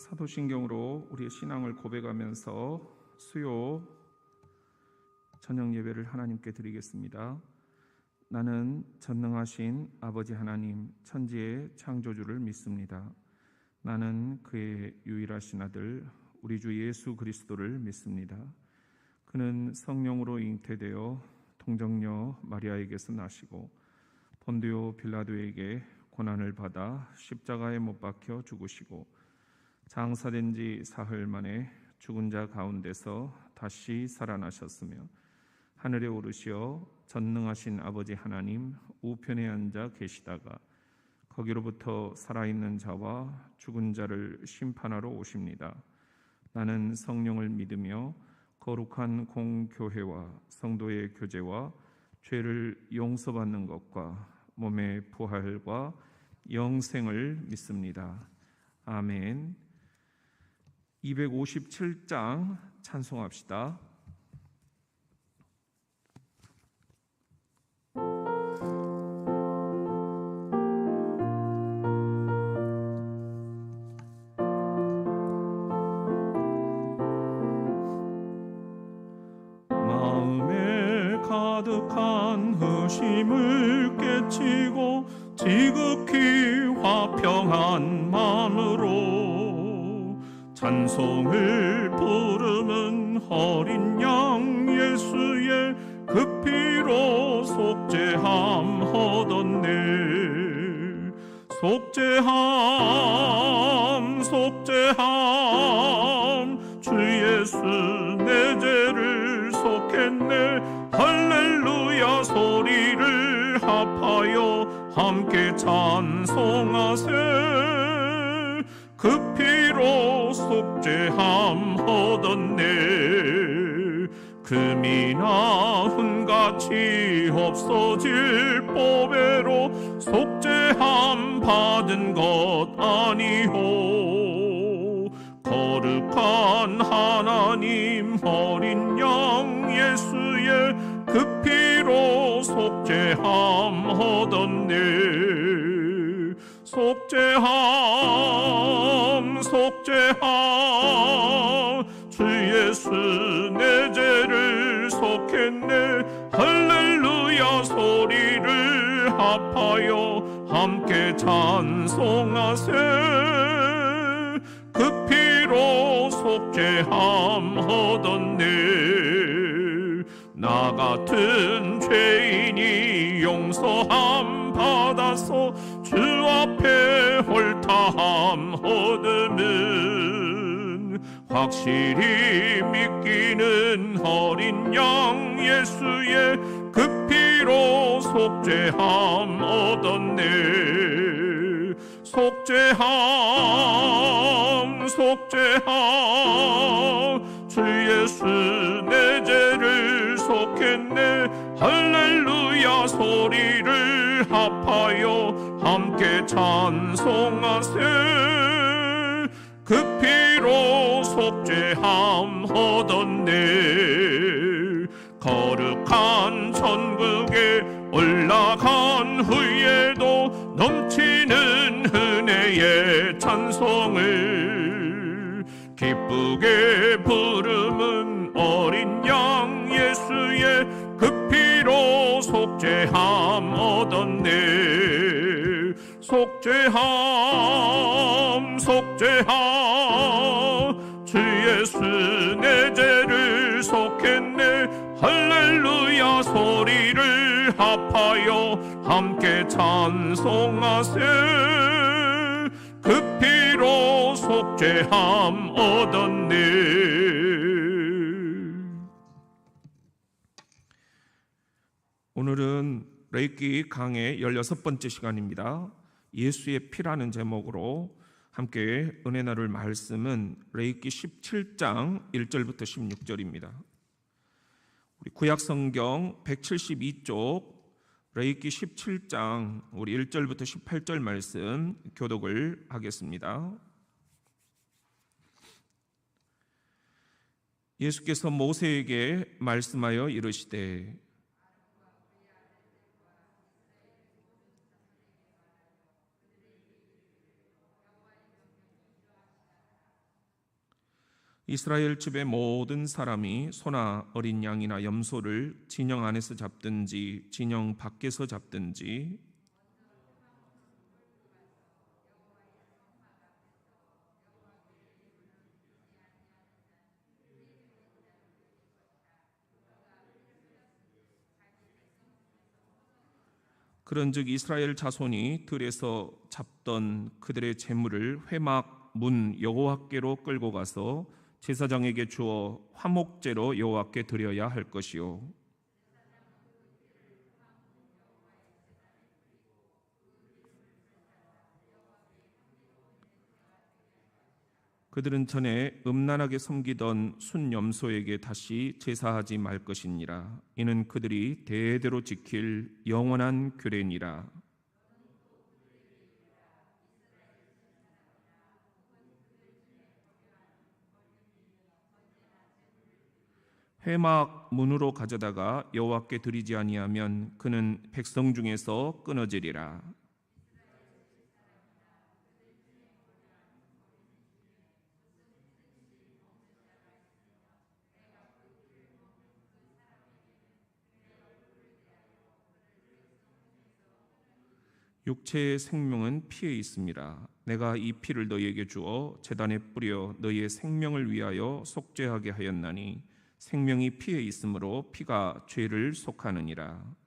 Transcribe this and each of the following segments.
사도신경으로 우리의 신앙을 고백하면서 수요 저녁 예배를 하나님께 드리겠습니다. 나는 전능하신 아버지 하나님 천지의 창조주를 믿습니다. 나는 그의 유일하신 아들 우리 주 예수 그리스도를 믿습니다. 그는 성령으로 잉태되어 동정녀 마리아에게서 나시고 본디오 빌라도에게 고난을 받아 십자가에 못 박혀 죽으시고 장사된 지 사흘 만에 죽은 자 가운데서 다시 살아나셨으며 하늘에 오르시어 전능하신 아버지 하나님 우편에 앉아 계시다가 거기로부터 살아있는 자와 죽은 자를 심판하러 오십니다. 나는 성령을 믿으며 거룩한 공교회와 성도의 교제와 죄를 용서받는 것과 몸의 부활과 영생을 믿습니다. 아멘. 257장 찬송합시다. 마음에 가득한 의심을 깨치고 지극히 화평한만으로 찬송을 부르는 어린 양 예수의 그 피로 속죄함 얻었네. 속죄함 속죄함 주 예수 내 죄를 속했네. 할렐루야 소리를 합하여 함께 찬송하세. 그 피로 속죄함 얻었네. 금이나 은같이 없어질 보배로 속죄함 받은 것 아니오. 거룩한 하나님 어린 양 예수의 그 피로 속죄함 얻었네. 속죄함 속죄함 주 예수 내 죄를 속했네. 할렐루야 소리를 합하여 함께 찬송하세. 그 피로 속죄함 얻었네. 나 같은 죄인이 용서함 받아서 주 앞에 홀타함 얻음은 확실히 믿기는 어린 양 예수의 그 피로 속죄함 얻었네. 속죄함 속죄함 주 예수 내 죄를 속했네. 할렐루야 소리를 합하여 함께 찬송하세. 그 피로 속죄함 얻었네. 거룩한 천국에 올라간 후에도 넘치는 은혜의 찬송을 기쁘게 부르는 어린 양 예수의 그 피로 속죄함 얻었네. 속죄함 속죄함 주 예수 내 죄를 속했네. 할렐루야 소리를 합하여 함께 찬송하세. 그 피로 속죄함 얻었네. 오늘은 레이기 강의 16번째 시간입니다. 예수의 피라는 제목으로 함께 은혜 나눌 말씀은 레이기 17장 1절부터 16절입니다. 우리 구약성경 172쪽 레이기 17장 우리 1절부터 18절 말씀 교독을 하겠습니다. 예수께서 모세에게 말씀하여 이르시되 이스라엘 집의 모든 사람이 소나 어린 양이나 염소를 진영 안에서 잡든지 진영 밖에서 잡든지 그런즉 이스라엘 자손이 들에서 잡던 그들의 재물을 회막 문 여호와께로 끌고 가서 제사장에게 주어 화목제로 여호와께 드려야 할 것이요 그들은 전에 음란하게 섬기던 순염소에게 다시 제사하지 말 것이니라. 이는 그들이 대대로 지킬 영원한 규례니라. 회막 문으로 가져다가 여호와께 드리지 아니하면 그는 백성 중에서 끊어지리라. 육체의 생명은 피에 있습니다. 내가 이 피를 너희에게 주어 제단에 뿌려 너희의 생명을 위하여 속죄하게 하였나니 생명이 피에 있으므로 피가 죄를 속하느니라.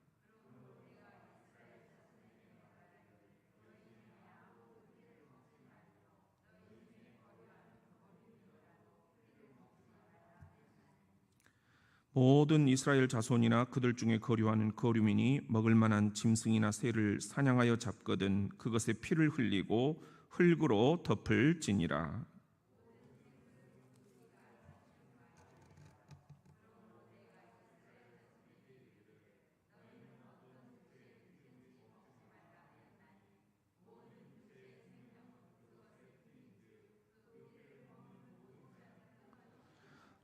모든 이스라엘 자손이나 그들 중에 거류하는 거류민이 먹을 만한 짐승이나 새를 사냥하여 잡거든 그것의 피를 흘리고 흙으로 덮을 지니라.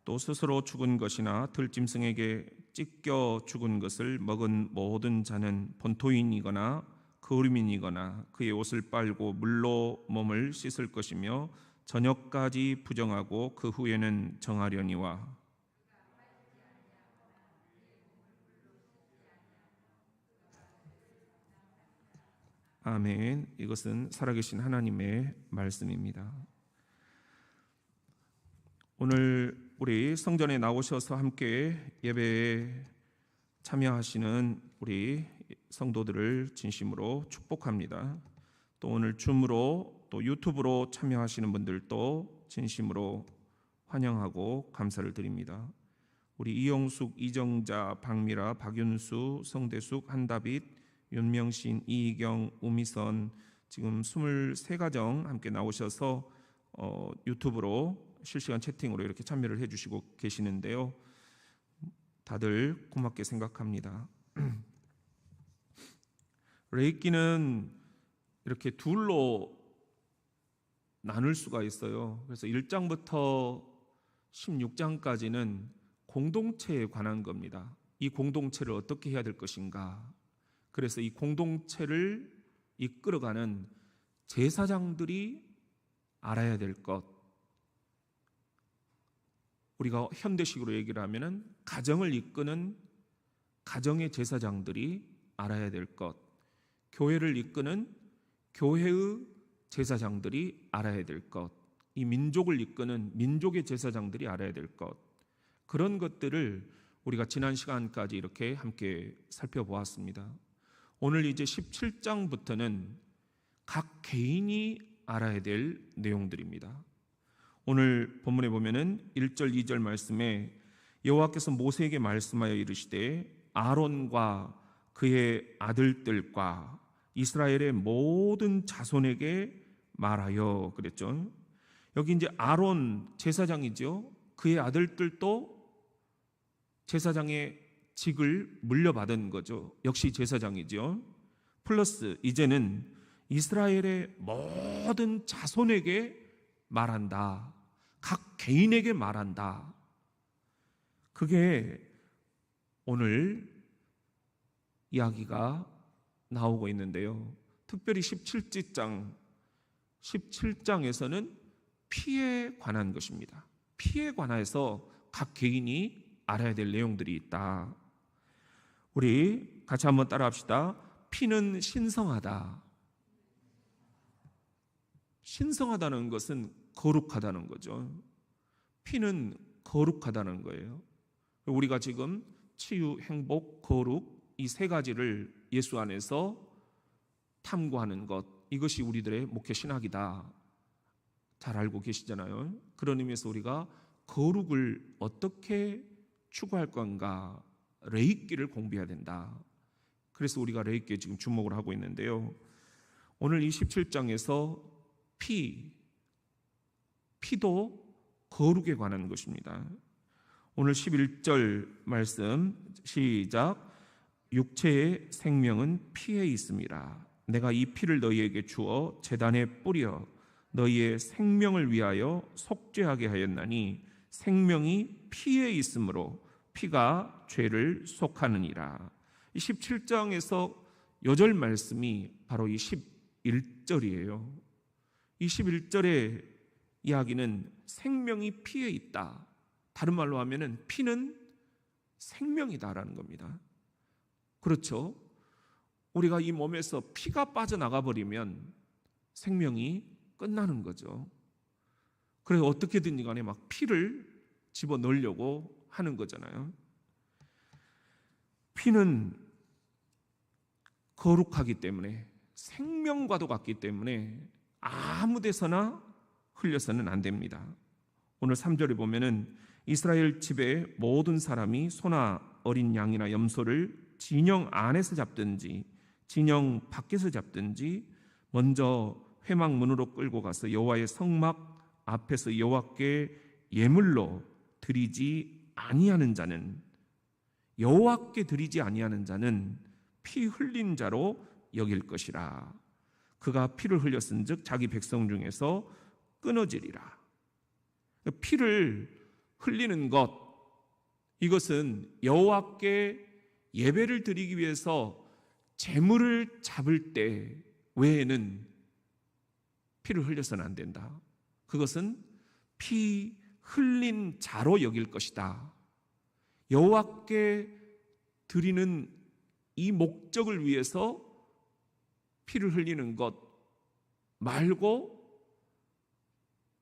또 스스로 죽은 것이나 들짐승에게 찢겨 죽은 것을 먹은 모든 자는 본토인이거나 거류민이거나 그의 옷을 빨고 물로 몸을 씻을 것이며 저녁까지 부정하고 그 후에는 정하려니와. 아멘. 이것은 살아계신 하나님의 말씀입니다. 오늘 우리 성전에 나오셔서 함께 예배에 참여하시는 우리 성도들을 진심으로 축복합니다. 또 오늘 줌으로 또 유튜브로 참여하시는 분들도 진심으로 환영하고 감사를 드립니다. 우리 이영숙, 이정자, 박미라, 박윤수, 성대숙, 한다빗, 윤명신, 이희경, 우미선 지금 23가정 함께 나오셔서 유튜브로 실시간 채팅으로 이렇게 참여를 해주시고 계시는데요. 다들 고맙게 생각합니다. 레이기는 이렇게 둘로 나눌 수가 있어요. 그래서 1장부터 16장까지는 공동체에 관한 겁니다. 이 공동체를 어떻게 해야 될 것인가. 그래서 이 공동체를 이끌어가는 제사장들이 알아야 될 것, 우리가 현대식으로 얘기를 하면은 가정을 이끄는 가정의 제사장들이 알아야 될 것, 교회를 이끄는 교회의 제사장들이 알아야 될 것, 이 민족을 이끄는 민족의 제사장들이 알아야 될 것, 그런 것들을 우리가 지난 시간까지 이렇게 함께 살펴보았습니다. 오늘 이제 17장부터는 각 개인이 알아야 될 내용들입니다. 오늘 본문에 보면은 1절 2절 말씀에 여호와께서 모세에게 말씀하여 이르시되 아론과 그의 아들들과 이스라엘의 모든 자손에게 말하여 그랬죠. 여기 이제 아론 제사장이죠. 그의 아들들도 제사장의 직을 물려받은 거죠. 역시 제사장이죠. 플러스 이제는 이스라엘의 모든 자손에게 말한다. 각 개인에게 말한다. 그게 오늘 이야기가 나오고 있는데요. 특별히 17장에서는 피에 관한 것입니다. 피에 관해서 각 개인이 알아야 될 내용들이 있다. 우리 같이 한번 따라합시다. 피는 신성하다. 신성하다는 것은 거룩하다는 거죠. 피는 거룩하다는 거예요. 우리가 지금 치유, 행복, 거룩 이 세 가지를 예수 안에서 탐구하는 것, 이것이 우리들의 목회 신학이다. 잘 알고 계시잖아요. 그런 의미에서 우리가 거룩을 어떻게 추구할 건가, 레이기를 공부해야 된다. 그래서 우리가 레이기에 지금 주목을 하고 있는데요. 오늘 27장에서 피도 거룩에 관한 것입니다. 오늘 11절 말씀 시작. 육체의 생명은 피에 있습니다. 내가 이 피를 너희에게 주어 제단에 뿌려 너희의 생명을 위하여 속죄하게 하였나니 생명이 피에 있으므로 피가 죄를 속하느니라. 이 17장에서 여절 말씀이 바로 이 11절이에요. 이 11절의 이야기는 생명이 피에 있다. 다른 말로 하면은 피는 생명이다라는 겁니다. 그렇죠? 우리가 이 몸에서 피가 빠져나가 버리면 생명이 끝나는 거죠. 그래서 어떻게든 간에 막 피를 집어넣으려고 하는 거잖아요. 피는 거룩하기 때문에, 생명과도 같기 때문에 아무 데서나 흘려서는 안 됩니다. 오늘 3절에 보면은 이스라엘 집의 모든 사람이 소나 어린 양이나 염소를 진영 안에서 잡든지 진영 밖에서 잡든지 먼저 회막문으로 끌고 가서 여호와의 성막 앞에서 여호와께 예물로 드리지 아니하는 자는, 여호와께 드리지 아니하는 자는 피 흘린 자로 여길 것이라. 그가 피를 흘렸은즉 자기 백성 중에서 끊어지리라. 피를 흘리는 것, 이것은 여호와께 예배를 드리기 위해서 제물을 잡을 때 외에는 피를 흘려서는 안 된다. 그것은 피 흘린 자로 여길 것이다. 여호와께 드리는 이 목적을 위해서 피를 흘리는 것 말고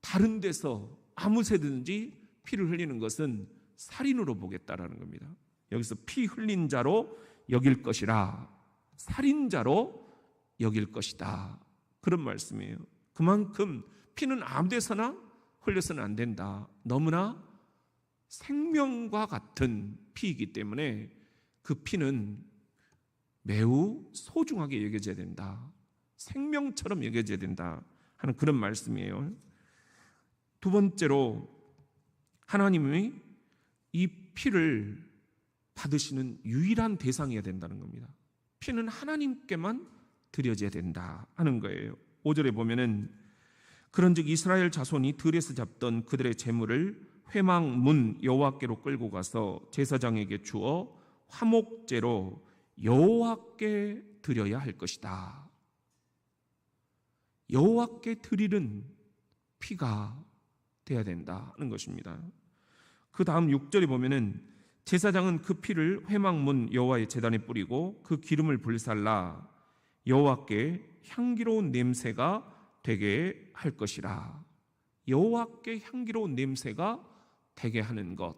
다른 데서 아무 새든지 피를 흘리는 것은 살인으로 보겠다라는 겁니다. 여기서 피 흘린 자로 여길 것이라, 살인자로 여길 것이다, 그런 말씀이에요. 그만큼 피는 아무 데서나 흘려서는 안 된다. 너무나 생명과 같은 피이기 때문에 그 피는 매우 소중하게 여겨져야 된다, 생명처럼 여겨져야 된다 하는 그런 말씀이에요. 두 번째로, 하나님이 이 피를 받으시는 유일한 대상이어야 된다는 겁니다. 피는 하나님께만 드려져야 된다 하는 거예요. 5절에 보면은 그런즉 이스라엘 자손이 들에서 잡던 그들의 재물을 회막문 여호와께로 끌고 가서 제사장에게 주어 화목제로 여호와께 드려야 할 것이다. 여호와께 드리는 피가 돼야 된다 하는 것입니다. 그 다음 6절에 보면은 제사장은 그 피를 회막문 여호와의 제단에 뿌리고 그 기름을 불살라 여호와께 향기로운 냄새가 되게 할 것이라. 여호와께 향기로운 냄새가 되게 하는 것,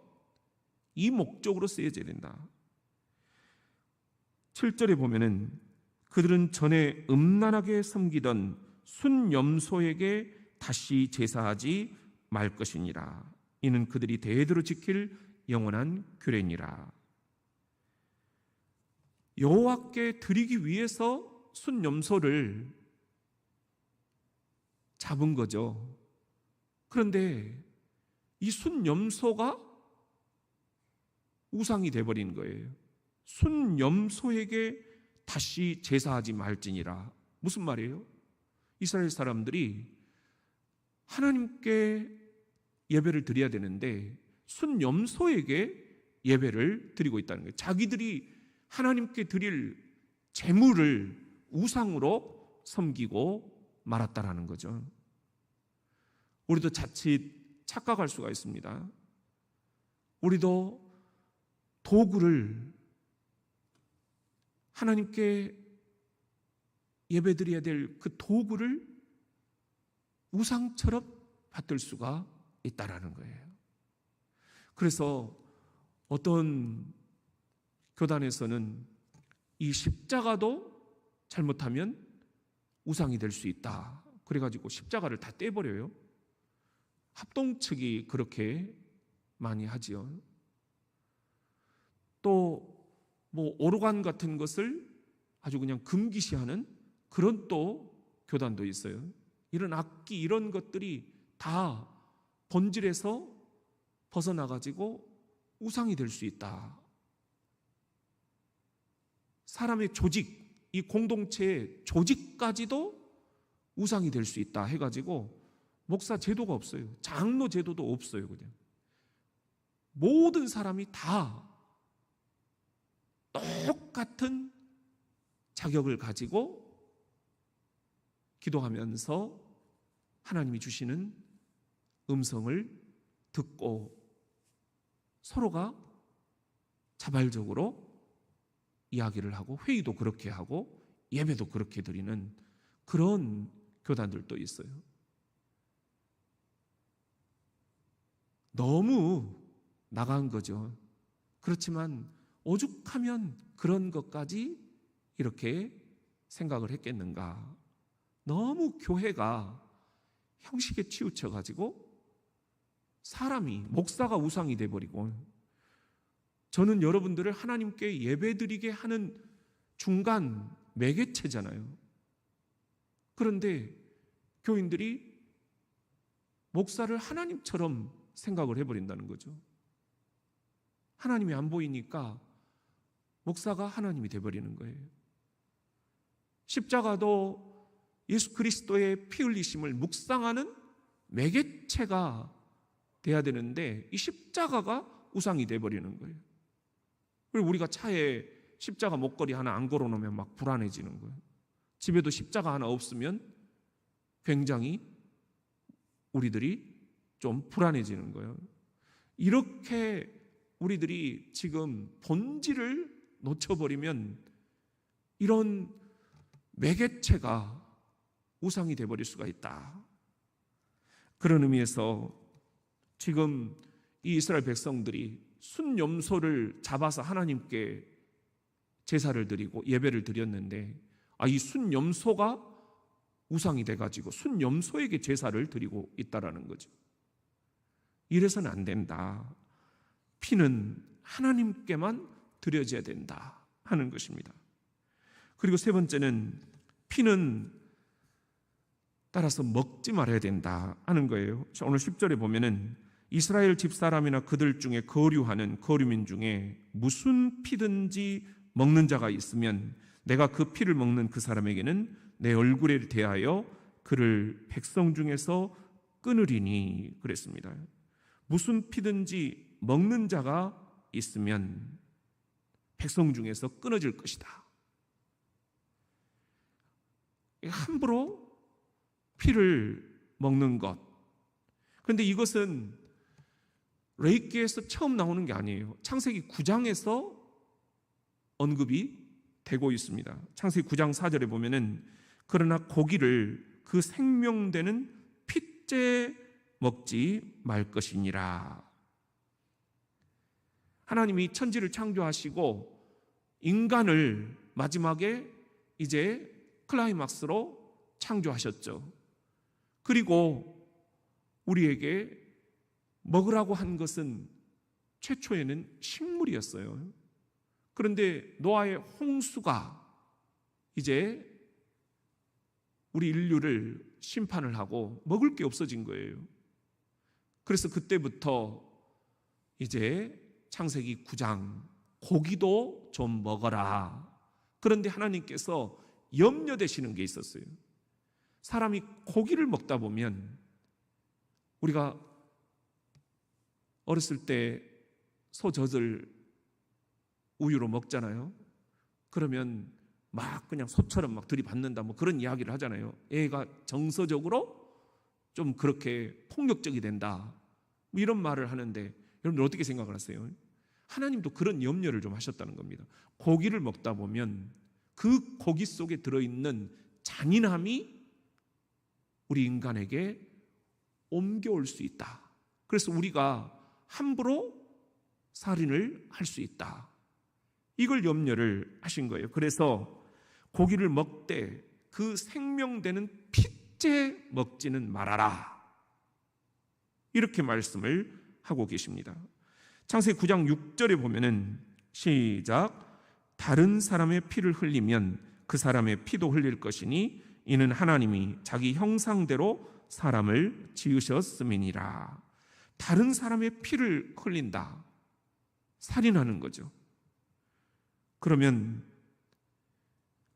이 목적으로 쓰여져야 된다. 7절에 보면은 그들은 전에 음란하게 섬기던 순염소에게 다시 제사하지 말 것이니라. 이는 그들이 대대로 지킬 영원한 규례니라. 여호와께 드리기 위해서 순염소를 잡은 거죠. 그런데 이 순염소가 우상이 돼버린 거예요. 순염소에게 다시 제사하지 말지니라. 무슨 말이에요? 이스라엘 사람들이 하나님께 예배를 드려야 되는데 순염소에게 예배를 드리고 있다는 거예요. 자기들이 하나님께 드릴 제물을 우상으로 섬기고 말았다라는 거죠. 우리도 자칫 착각할 수가 있습니다. 우리도 도구를 하나님께 예배드려야 될 그 도구를 우상처럼 받들 수가 있다라는 거예요. 그래서 어떤 교단에서는 이 십자가도 잘못하면 우상이 될 수 있다. 그래가지고 십자가를 다 떼버려요. 합동 측이 그렇게 많이 하지요. 또 뭐 오르간 같은 것을 아주 그냥 금기시하는 그런 또 교단도 있어요. 이런 악기 이런 것들이 다 본질에서 벗어나가지고 우상이 될 수 있다. 사람의 조직, 이 공동체의 조직까지도 우상이 될 수 있다 해가지고 목사 제도가 없어요. 장로 제도도 없어요. 그냥 모든 사람이 다 똑같은 자격을 가지고 기도하면서 하나님이 주시는 음성을 듣고 서로가 자발적으로 이야기를 하고 회의도 그렇게 하고 예배도 그렇게 드리는 그런 교단들도 있어요. 너무 나간 거죠. 그렇지만 오죽하면 그런 것까지 이렇게 생각을 했겠는가. 너무 교회가 형식에 치우쳐가지고 사람이 목사가 우상이 돼버리고, 저는 여러분들을 하나님께 예배드리게 하는 중간 매개체잖아요. 그런데 교인들이 목사를 하나님처럼 생각을 해버린다는 거죠. 하나님이 안 보이니까 목사가 하나님이 돼버리는 거예요. 십자가도 예수 그리스도의 피 흘리심을 묵상하는 매개체가 돼야 되는데 이 십자가가 우상이 돼버리는 거예요. 그리고 우리가 차에 십자가 목걸이 하나 안 걸어놓으면 막 불안해지는 거예요. 집에도 십자가 하나 없으면 굉장히 우리들이 좀 불안해지는 거예요. 이렇게 우리들이 지금 본질을 놓쳐버리면 이런 매개체가 우상이 돼버릴 수가 있다. 그런 의미에서 지금 이 이스라엘 백성들이 순염소를 잡아서 하나님께 제사를 드리고 예배를 드렸는데, 이 순염소가 우상이 돼가지고 순염소에게 제사를 드리고 있다라는 거죠. 이래서는 안 된다. 피는 하나님께만 드려져야 된다 하는 것입니다. 그리고 세 번째는 피는 따라서 먹지 말아야 된다 하는 거예요. 오늘 10절에 보면은 이스라엘 집사람이나 그들 중에 거류하는 거류민 중에 무슨 피든지 먹는 자가 있으면 내가 그 피를 먹는 그 사람에게는 내 얼굴에 대하여 그를 백성 중에서 끊으리니 그랬습니다. 무슨 피든지 먹는 자가 있으면 백성 중에서 끊어질 것이다. 함부로 피를 먹는 것. 그런데 이것은 레위기에서 처음 나오는 게 아니에요. 창세기 9장에서 언급이 되고 있습니다. 창세기 9장 4절에 보면은 그러나 고기를 그 생명되는 핏째 먹지 말 것이니라. 하나님이 천지를 창조하시고 인간을 마지막에 이제 클라이막스로 창조하셨죠. 그리고 우리에게 먹으라고 한 것은 최초에는 식물이었어요. 그런데 노아의 홍수가 이제 우리 인류를 심판을 하고 먹을 게 없어진 거예요. 그래서 그때부터 이제 창세기 9장 고기도 좀 먹어라. 그런데 하나님께서 염려되시는 게 있었어요. 사람이 고기를 먹다 보면, 우리가 어렸을 때 소젖을 우유로 먹잖아요. 그러면 막 그냥 소처럼 막 들이받는다 뭐 그런 이야기를 하잖아요. 애가 정서적으로 좀 그렇게 폭력적이 된다. 뭐 이런 말을 하는데 여러분들 어떻게 생각을 하세요? 하나님도 그런 염려를 좀 하셨다는 겁니다. 고기를 먹다 보면 그 고기 속에 들어있는 잔인함이 우리 인간에게 옮겨올 수 있다. 그래서 우리가 함부로 살인을 할 수 있다. 이걸 염려를 하신 거예요. 그래서 고기를 먹되 그 생명되는 핏째 먹지는 말아라. 이렇게 말씀을 하고 계십니다. 창세기 9장 6절에 보면은 시작. 다른 사람의 피를 흘리면 그 사람의 피도 흘릴 것이니 이는 하나님이 자기 형상대로 사람을 지으셨음이니라. 다른 사람의 피를 흘린다. 살인하는 거죠. 그러면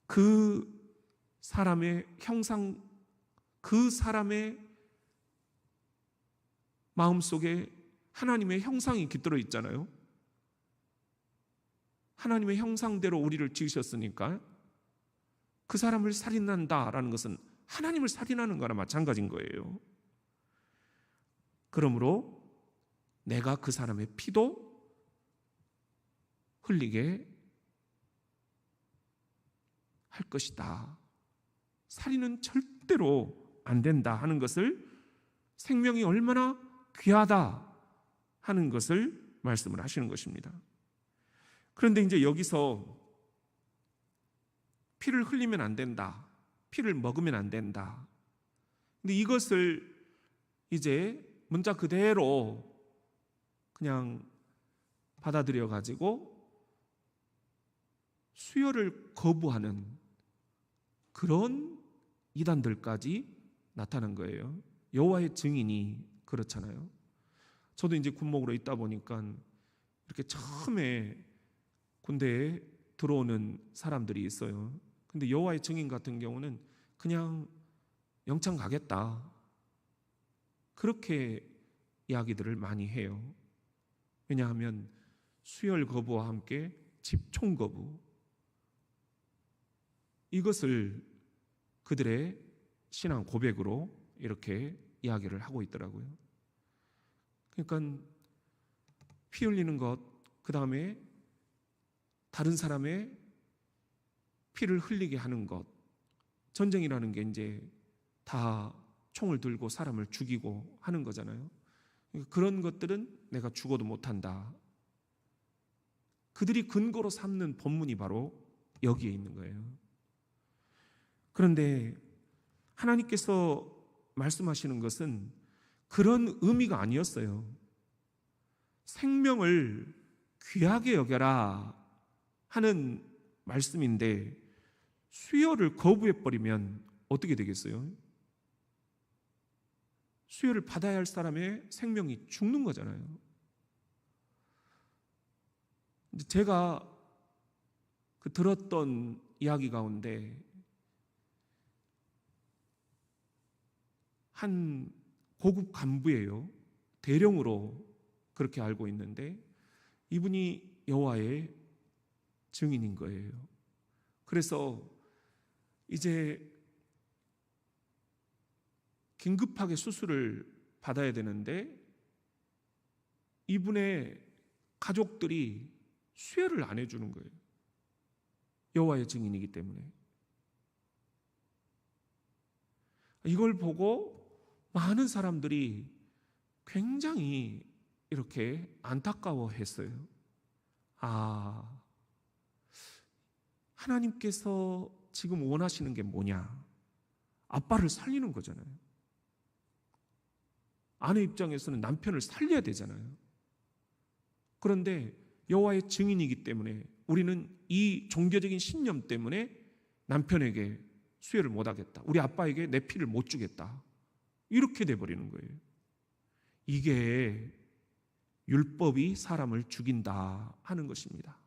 그 사람의 형상, 그 사람의 마음속에 하나님의 형상이 깃들어 있잖아요. 하나님의 형상대로 우리를 지으셨으니까 그 사람을 살인한다라는 것은 하나님을 살인하는 거나 마찬가지인 거예요. 그러므로 내가 그 사람의 피도 흘리게 할 것이다. 살인은 절대로 안 된다 하는 것을, 생명이 얼마나 귀하다 하는 것을 말씀을 하시는 것입니다. 그런데 이제 여기서 피를 흘리면 안 된다, 피를 먹으면 안 된다. 근데 이것을 이제 문자 그대로 그냥 받아들여 가지고 수혈을 거부하는 그런 이단들까지 나타난 거예요. 여호와의 증인이 그렇잖아요. 저도 이제 군목으로 있다 보니까 이렇게 처음에 군대에 들어오는 사람들이 있어요. 근데 여호와의 증인 같은 경우는 그냥 영창 가겠다, 그렇게 이야기들을 많이 해요. 왜냐하면 수혈 거부와 함께 집총 거부, 이것을 그들의 신앙 고백으로 이렇게 이야기를 하고 있더라고요. 그러니까 피 흘리는 것, 그 다음에 다른 사람의 피를 흘리게 하는 것, 전쟁이라는 게 이제 다 총을 들고 사람을 죽이고 하는 거잖아요. 그런 것들은 내가 죽어도 못한다. 그들이 근거로 삼는 본문이 바로 여기에 있는 거예요. 그런데 하나님께서 말씀하시는 것은 그런 의미가 아니었어요. 생명을 귀하게 여겨라 하는 말씀인데 수혈을 거부해버리면 어떻게 되겠어요? 수혈을 받아야 할 사람의 생명이 죽는 거잖아요. 제가 들었던 이야기 가운데 한 고급 간부예요. 대령으로 그렇게 알고 있는데 이분이 여호와의 증인인 거예요. 그래서 이제 긴급하게 수술을 받아야 되는데 이분의 가족들이 수혈을 안 해주는 거예요. 여호와의 증인이기 때문에. 이걸 보고 많은 사람들이 굉장히 이렇게 안타까워했어요. 아, 하나님께서 지금 원하시는 게 뭐냐? 아빠를 살리는 거잖아요. 아내 입장에서는 남편을 살려야 되잖아요. 그런데 여호와의 증인이기 때문에 우리는 이 종교적인 신념 때문에 남편에게 수혈을 못하겠다, 우리 아빠에게 내 피를 못 주겠다, 이렇게 돼버리는 거예요. 이게 율법이 사람을 죽인다 하는 것입니다.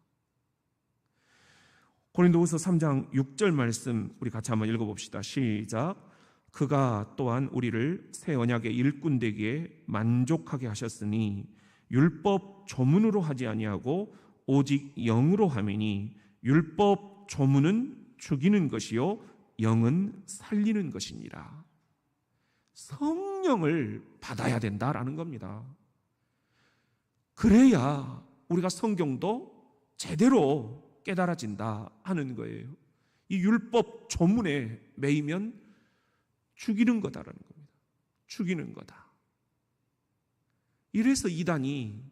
고린도후서 3장 6절 말씀 우리 같이 한번 읽어봅시다. 시작. 그가 또한 우리를 새 언약의 일꾼 되기에 만족하게 하셨으니 율법 조문으로 하지 아니하고 오직 영으로 함이니 율법 조문은 죽이는 것이요 영은 살리는 것이니라. 성령을 받아야 된다라는 겁니다. 그래야 우리가 성경도 제대로 깨달아진다 하는 거예요. 이 율법 조문에 매이면 죽이는 거다라는 겁니다. 죽이는 거다. 이래서 이단이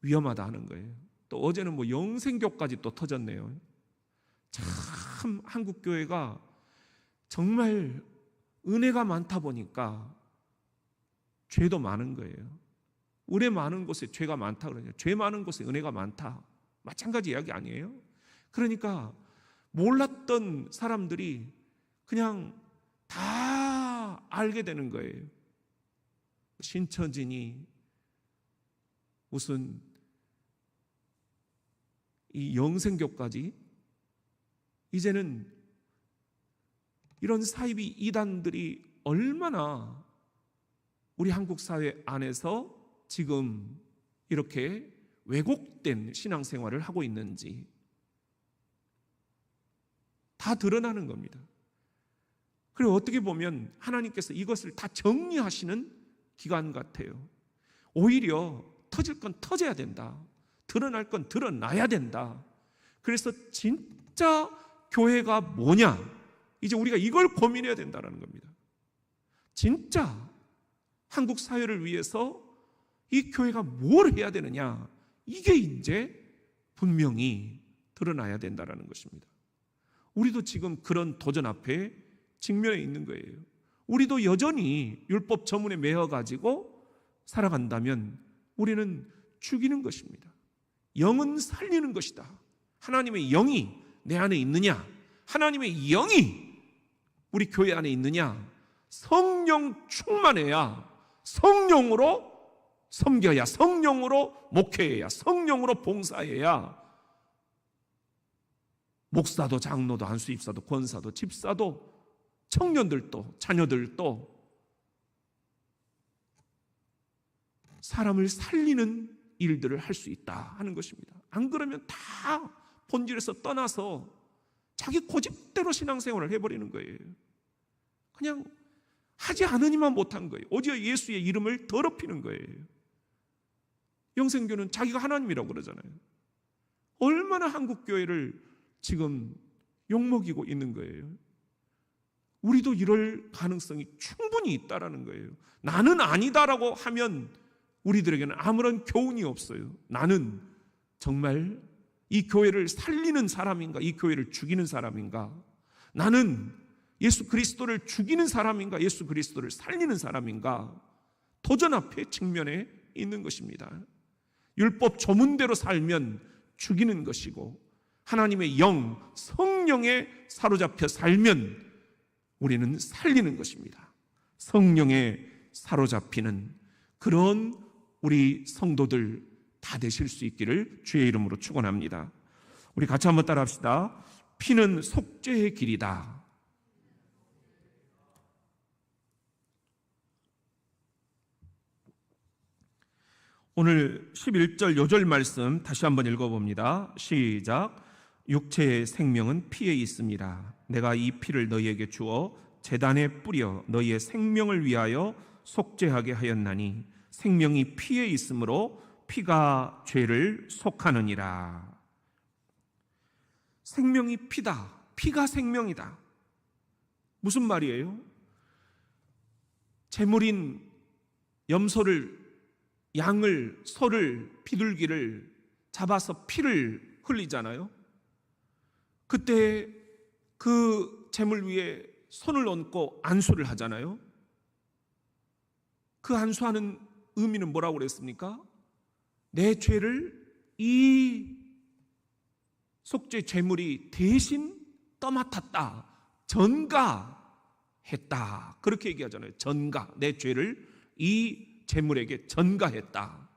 위험하다 하는 거예요. 또 어제는 뭐 영생교까지 또 터졌네요. 참 한국 교회가 정말 은혜가 많다 보니까 죄도 많은 거예요. 은혜 많은 곳에 죄가 많다 그러냐. 죄 많은 곳에 은혜가 많다. 마찬가지 이야기 아니에요? 그러니까 몰랐던 사람들이 그냥 다 알게 되는 거예요. 신처진이 무슨 이 영생교까지, 이제는 이런 사이비 이단들이 얼마나 우리 한국 사회 안에서 지금 이렇게 왜곡된 신앙생활을 하고 있는지 다 드러나는 겁니다. 그리고 어떻게 보면 하나님께서 이것을 다 정리하시는 기간 같아요. 오히려 터질 건 터져야 된다. 드러날 건 드러나야 된다. 그래서 진짜 교회가 뭐냐? 이제 우리가 이걸 고민해야 된다는 겁니다. 진짜 한국 사회를 위해서 이 교회가 뭘 해야 되느냐? 이게 이제 분명히 드러나야 된다는 것입니다. 우리도 지금 그런 도전 앞에 직면해 있는 거예요. 우리도 여전히 율법 저문에 매여가지고 살아간다면 우리는 죽이는 것입니다. 영은 살리는 것이다. 하나님의 영이 내 안에 있느냐? 하나님의 영이 우리 교회 안에 있느냐? 성령 충만해야, 성령으로 섬겨야, 성령으로 목회해야, 성령으로 봉사해야 목사도 장로도 안수입사도 권사도 집사도 청년들도 자녀들도 사람을 살리는 일들을 할 수 있다 하는 것입니다. 안 그러면 다 본질에서 떠나서 자기 고집대로 신앙생활을 해버리는 거예요. 그냥 하지 않으니만 못한 거예요. 오히려 예수의 이름을 더럽히는 거예요. 영생교는 자기가 하나님이라고 그러잖아요. 얼마나 한국교회를 지금 욕먹이고 있는 거예요. 우리도 이럴 가능성이 충분히 있다라는 거예요. 나는 아니다라고 하면 우리들에게는 아무런 교훈이 없어요. 나는 정말 이 교회를 살리는 사람인가, 이 교회를 죽이는 사람인가? 나는 예수 그리스도를 죽이는 사람인가, 예수 그리스도를 살리는 사람인가? 도전 앞에 직면해 있는 것입니다. 율법 조문대로 살면 죽이는 것이고, 하나님의 영, 성령에 사로잡혀 살면 우리는 살리는 것입니다. 성령에 사로잡히는 그런 우리 성도들 다 되실 수 있기를 주의 이름으로 축원합니다. 우리 같이 한번 따라합시다. 피는 속죄의 길이다. 오늘 11절 요절 말씀 다시 한번 읽어봅니다. 시작. 육체의 생명은 피에 있습니다. 내가 이 피를 너희에게 주어 제단에 뿌려 너희의 생명을 위하여 속죄하게 하였나니 생명이 피에 있으므로 피가 죄를 속하느니라. 생명이 피다. 피가 생명이다. 무슨 말이에요? 제물인 염소를, 양을, 소를, 비둘기를 잡아서 피를 흘리잖아요. 그때 그 제물 위에 손을 얹고 안수를 하잖아요. 그 안수하는 의미는 뭐라고 그랬습니까? 내 죄를 이 속죄 제물이 대신 떠맡았다, 전가했다, 그렇게 얘기하잖아요. 전가, 내 죄를 이 제물에게 전가했다.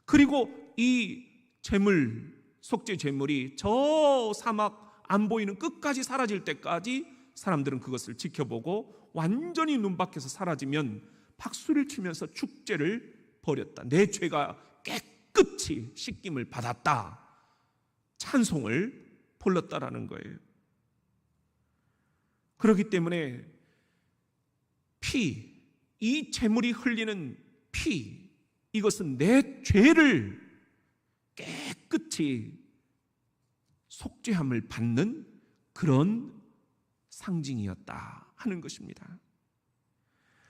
그리고 이 제물, 속죄 제물이 저 사막 안 보이는 끝까지 사라질 때까지 사람들은 그것을 지켜보고 완전히 눈밖에서 사라지면 박수를 치면서 축제를 벌였다. 내 죄가 깨끗이 씻김을 받았다, 찬송을 불렀다라는 거예요. 그렇기 때문에 피, 이 제물이 흘리는 피, 이것은 내 죄를 깨끗이 속죄함을 받는 그런 상징이었다 하는 것입니다.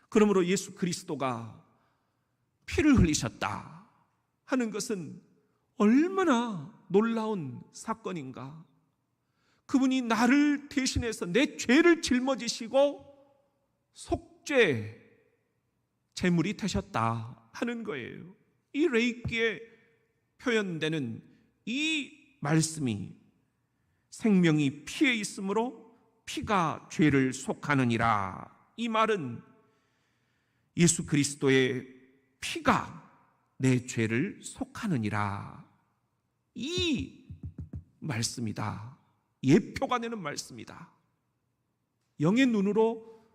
그러므로 예수 그리스도가 피를 흘리셨다 하는 것은 얼마나 놀라운 사건인가. 그분이 나를 대신해서 내 죄를 짊어지시고 속죄 제물이 되셨다 하는 거예요. 이 레이기에 표현되는 이 말씀이 생명이 피에 있으므로 피가 죄를 속하느니라. 이 말은 예수 그리스도의 피가 내 죄를 속하느니라. 이 말씀이다. 예표가 되는 말씀이다. 영의 눈으로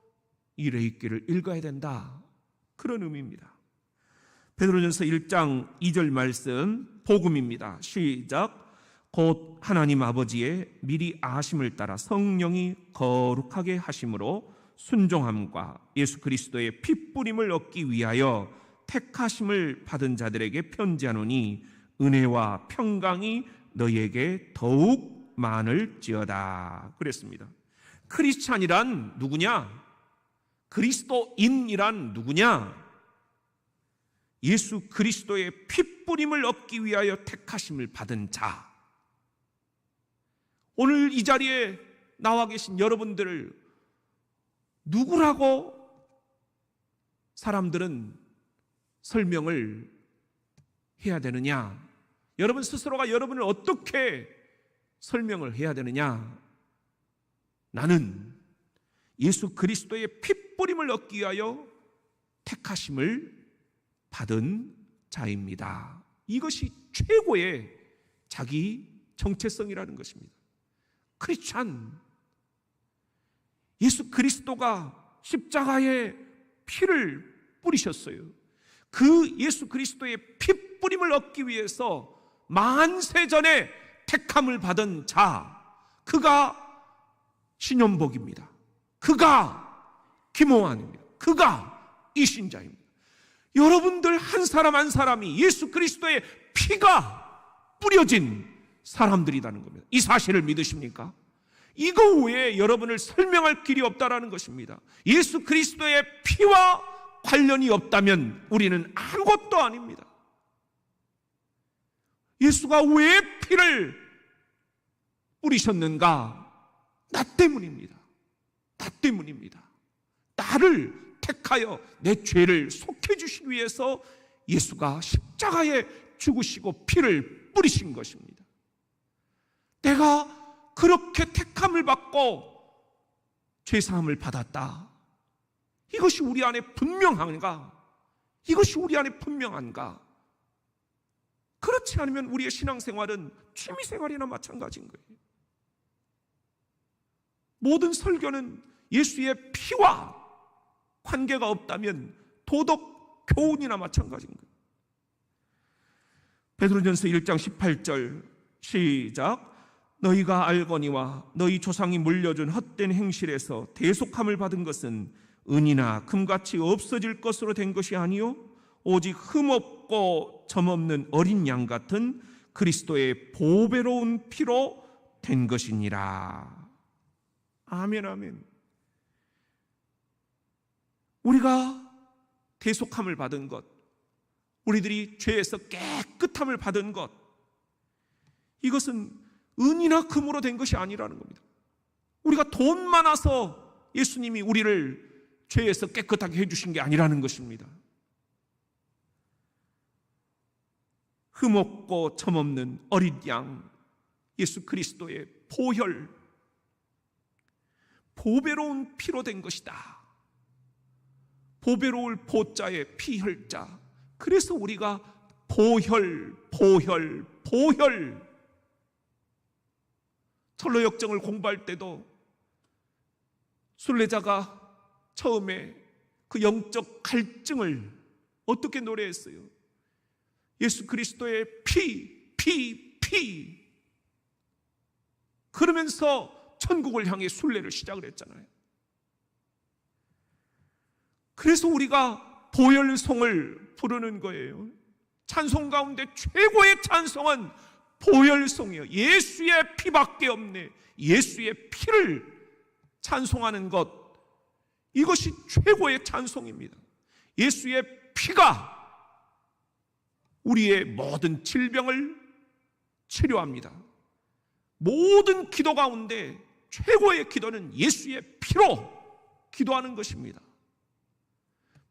이 레위기를 읽어야 된다. 그런 의미입니다. 베드로전서 1장 2절 말씀 복음입니다. 시작. 곧 하나님 아버지의 미리 아심을 따라 성령이 거룩하게 하심으로 순종함과 예수 그리스도의 핏뿌림을 얻기 위하여 택하심을 받은 자들에게 편지하노니 은혜와 평강이 너희에게 더욱 많을지어다. 그랬습니다. 크리스찬이란 누구냐? 그리스도인이란 누구냐? 예수 그리스도의 핏뿌림을 얻기 위하여 택하심을 받은 자. 오늘 이 자리에 나와 계신 여러분들을 누구라고 사람들은 설명을 해야 되느냐? 여러분 스스로가 여러분을 어떻게 설명을 해야 되느냐? 나는 예수 그리스도의 핏뿌림을 얻기 위하여 택하심을 받은 자입니다. 이것이 최고의 자기 정체성이라는 것입니다. 크리스찬, 예수 그리스도가 십자가에 피를 뿌리셨어요. 그 예수 그리스도의 핏뿌림을 얻기 위해서 만세전에 택함을 받은 자, 그가 신연복입니다. 그가 김호환입니다. 그가 이신자입니다. 여러분들 한 사람 한 사람이 예수 그리스도의 피가 뿌려진 사람들이라는 겁니다. 이 사실을 믿으십니까? 이거 외에 여러분을 설명할 길이 없다라는 것입니다. 예수 그리스도의 피와 관련이 없다면 우리는 아무것도 아닙니다. 예수가 왜 피를 뿌리셨는가? 나 때문입니다. 나 때문입니다. 나를 택하여 내 죄를 속해 주시기 위해서 예수가 십자가에 죽으시고 피를 뿌리신 것입니다. 내가 그렇게 택함을 받고 죄사함을 받았다. 이것이 우리 안에 분명한가? 이것이 우리 안에 분명한가? 그렇지 않으면 우리의 신앙생활은 취미생활이나 마찬가지인 거예요. 모든 설교는 예수의 피와 관계가 없다면 도덕 교훈이나 마찬가지인 거예요. 베드로전서 1장 18절 시작. 너희가 알거니와 너희 조상이 물려준 헛된 행실에서 대속함을 받은 것은 은이나 금같이 없어질 것으로 된 것이 아니요 오직 흠없고 점없는 어린 양 같은 그리스도의 보배로운 피로 된 것이니라. 아멘, 아멘. 우리가 대속함을 받은 것, 우리들이 죄에서 깨끗함을 받은 것, 이것은 은이나 금으로 된 것이 아니라는 겁니다. 우리가 돈 많아서 예수님이 우리를 죄에서 깨끗하게 해주신 게 아니라는 것입니다. 흠없고 점없는 어린 양, 예수 그리스도의 보혈, 보배로운 피로 된 것이다. 보배로울 보자의 피혈자. 그래서 우리가 보혈. 철로역정을 공부할 때도 순례자가 처음에 그 영적 갈증을 어떻게 노래했어요? 예수 그리스도의 피 그러면서 천국을 향해 순례를 시작을 했잖아요. 그래서 우리가 보혈송을 부르는 거예요. 찬송 가운데 최고의 찬송은 보혈송이요, 예수의 피밖에 없네. 예수의 피를 찬송하는 것, 이것이 최고의 찬송입니다. 예수의 피가 우리의 모든 질병을 치료합니다. 모든 기도 가운데 최고의 기도는 예수의 피로 기도하는 것입니다.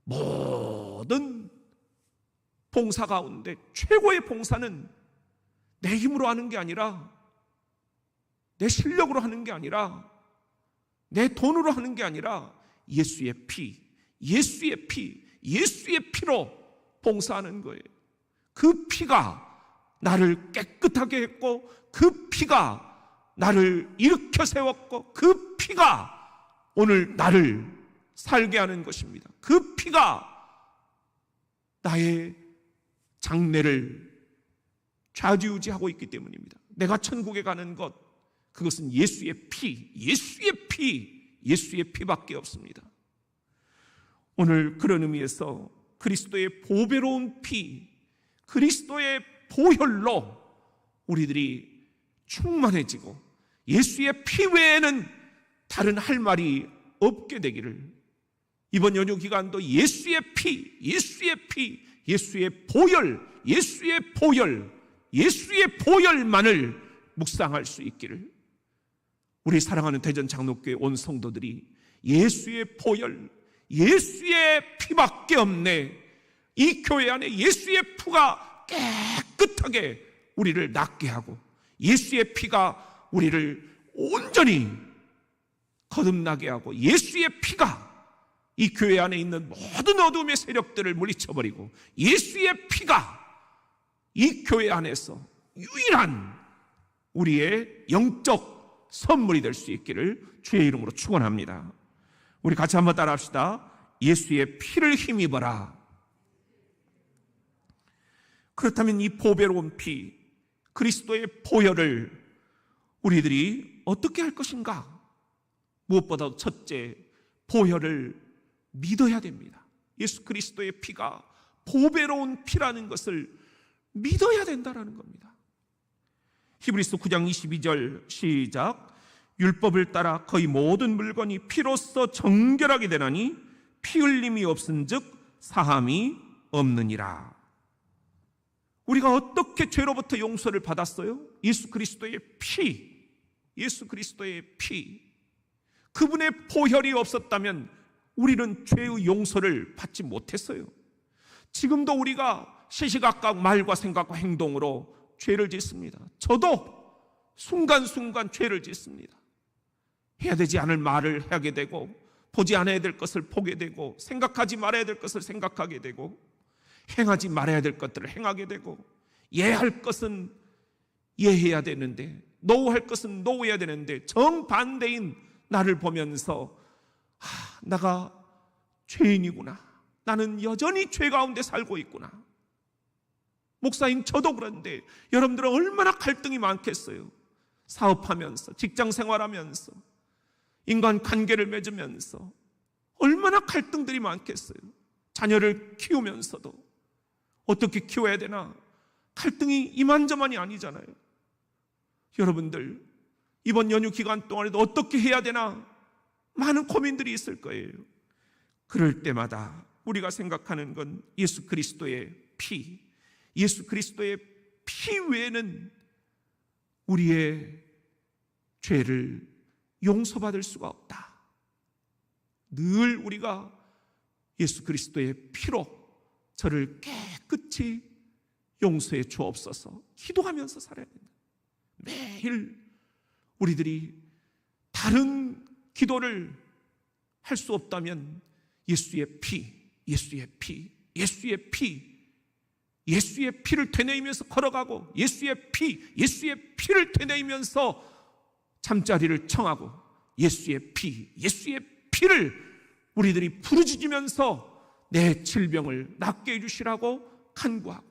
모든 봉사 가운데 최고의 봉사는 내 힘으로 하는 게 아니라, 내 실력으로 하는 게 아니라, 내 돈으로 하는 게 아니라 예수의 피, 예수의 피, 예수의 피로 봉사하는 거예요. 그 피가 나를 깨끗하게 했고, 그 피가 나를 일으켜 세웠고, 그 피가 오늘 나를 살게 하는 것입니다. 그 피가 나의 장래를 좌지우지하고 있기 때문입니다. 내가 천국에 가는 것, 그것은 예수의 피, 예수의 피, 예수의 피밖에 없습니다. 오늘 그런 의미에서 그리스도의 보배로운 피, 그리스도의 보혈로 우리들이 충만해지고 예수의 피 외에는 다른 할 말이 없게 되기를, 이번 연휴 기간도 예수의 피, 예수의 피, 예수의 보혈, 예수의 보혈, 예수의 보혈만을 묵상할 수 있기를, 우리 사랑하는 대전 장로교회 온 성도들이 예수의 보혈, 예수의 피밖에 없네, 이 교회 안에 예수의 피가 깨끗하게 우리를 낫게 하고 예수의 피가 우리를 온전히 거듭나게 하고 예수의 피가 이 교회 안에 있는 모든 어둠의 세력들을 물리쳐버리고 예수의 피가 이 교회 안에서 유일한 우리의 영적 선물이 될 수 있기를 주의 이름으로 축원합니다. 우리 같이 한번 따라합시다. 예수의 피를 힘입어라. 그렇다면 이 보배로운 피, 그리스도의 보혈을 우리들이 어떻게 할 것인가? 무엇보다 첫째, 보혈을 믿어야 됩니다. 예수 그리스도의 피가 보배로운 피라는 것을 믿어야 된다는 겁니다. 히브리서 9장 22절 시작. 율법을 따라 거의 모든 물건이 피로써 정결하게 되나니 피 흘림이 없은즉 사함이 없느니라. 우리가 어떻게 죄로부터 용서를 받았어요? 예수 그리스도의 피, 예수 그리스도의 피. 그분의 보혈이 없었다면 우리는 죄의 용서를 받지 못했어요. 지금도 우리가 시시각각 말과 생각과 행동으로 죄를 짓습니다. 저도 순간순간 죄를 짓습니다. 해야 되지 않을 말을 하게 되고, 보지 않아야 될 것을 보게 되고, 생각하지 말아야 될 것을 생각하게 되고, 행하지 말아야 될 것들을 행하게 되고, 예할 것은 예해야 되는데, 노할 것은 노해야 되는데, 정반대인 나를 보면서 내가 죄인이구나, 나는 여전히 죄 가운데 살고 있구나. 목사님, 저도 그런데 여러분들은 얼마나 갈등이 많겠어요. 사업하면서, 직장생활하면서, 인간관계를 맺으면서 얼마나 갈등들이 많겠어요. 자녀를 키우면서도 어떻게 키워야 되나, 갈등이 이만저만이 아니잖아요. 여러분들 이번 연휴 기간 동안에도 어떻게 해야 되나 많은 고민들이 있을 거예요. 그럴 때마다 우리가 생각하는 건 예수 그리스도의 피, 예수 그리스도의 피 외에는 우리의 죄를 용서받을 수가 없다. 늘 우리가 예수 그리스도의 피로 저를 깨끗이 용서해 주옵소서 기도하면서 살아야 된다. 매일 우리들이 다른 기도를 할 수 없다면 예수의 피, 예수의 피, 예수의 피, 예수의 피를 되뇌이면서 걸어가고, 예수의 피, 예수의 피를 되뇌이면서 잠자리를 청하고, 예수의 피, 예수의 피를 우리들이 부르짖으면서 내 질병을 낫게 해주시라고 간구하고,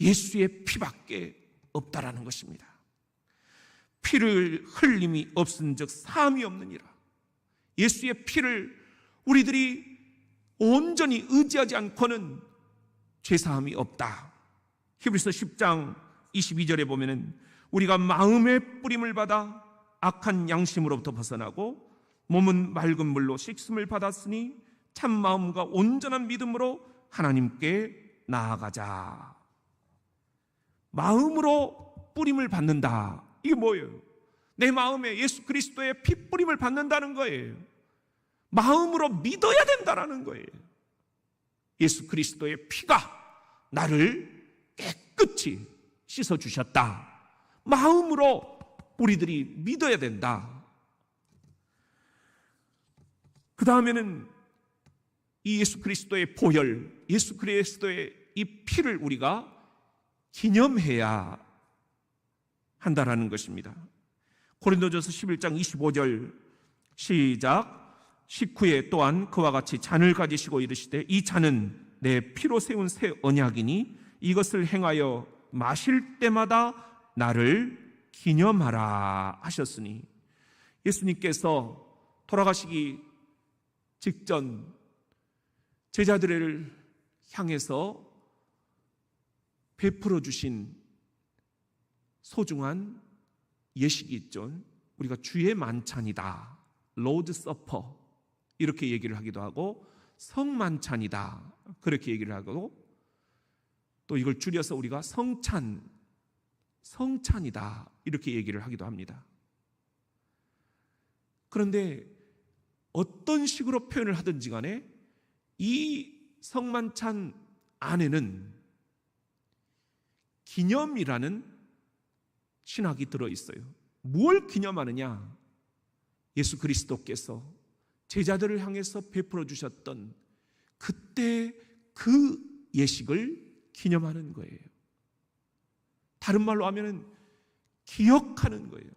예수의 피밖에 없다라는 것입니다. 피를 흘림이 없은즉 사함이 없느니라. 예수의 피를 우리들이 온전히 의지하지 않고는 죄사함이 없다. 히브리서 10장 22절에 보면은 우리가 마음의 뿌림을 받아 악한 양심으로부터 벗어나고 몸은 맑은 물로 씻음을 받았으니 참 마음과 온전한 믿음으로 하나님께 나아가자. 마음으로 뿌림을 받는다. 이게 뭐예요? 내 마음에 예수 그리스도의 피 뿌림을 받는다는 거예요. 마음으로 믿어야 된다는 거예요. 예수 그리스도의 피가 나를 깨끗이 씻어주셨다. 마음으로 우리들이 믿어야 된다. 그 다음에는 이 예수 그리스도의 보혈, 예수 그리스도의 이 피를 우리가 기념해야 한다라는 것입니다. 고린도전서 11장 25절 시작. 식후에 또한 그와 같이 잔을 가지시고 이르시되 이 잔은 내 피로 세운 새 언약이니 이것을 행하여 마실 때마다 나를 기념하라 하셨으니, 예수님께서 돌아가시기 직전 제자들을 향해서 베풀어 주신 소중한 예식이 있죠. 우리가 주의 만찬이다, 로드 서퍼 이렇게 얘기를 하기도 하고 성만찬이다 그렇게 얘기를 하고, 또 이걸 줄여서 우리가 성찬이다 이렇게 얘기를 하기도 합니다. 그런데 어떤 식으로 표현을 하든지 간에 이 성만찬 안에는 기념이라는 신학이 들어있어요. 뭘 기념하느냐? 예수 그리스도께서 제자들을 향해서 베풀어 주셨던 그때 그 예식을 기념하는 거예요. 다른 말로 하면 기억하는 거예요.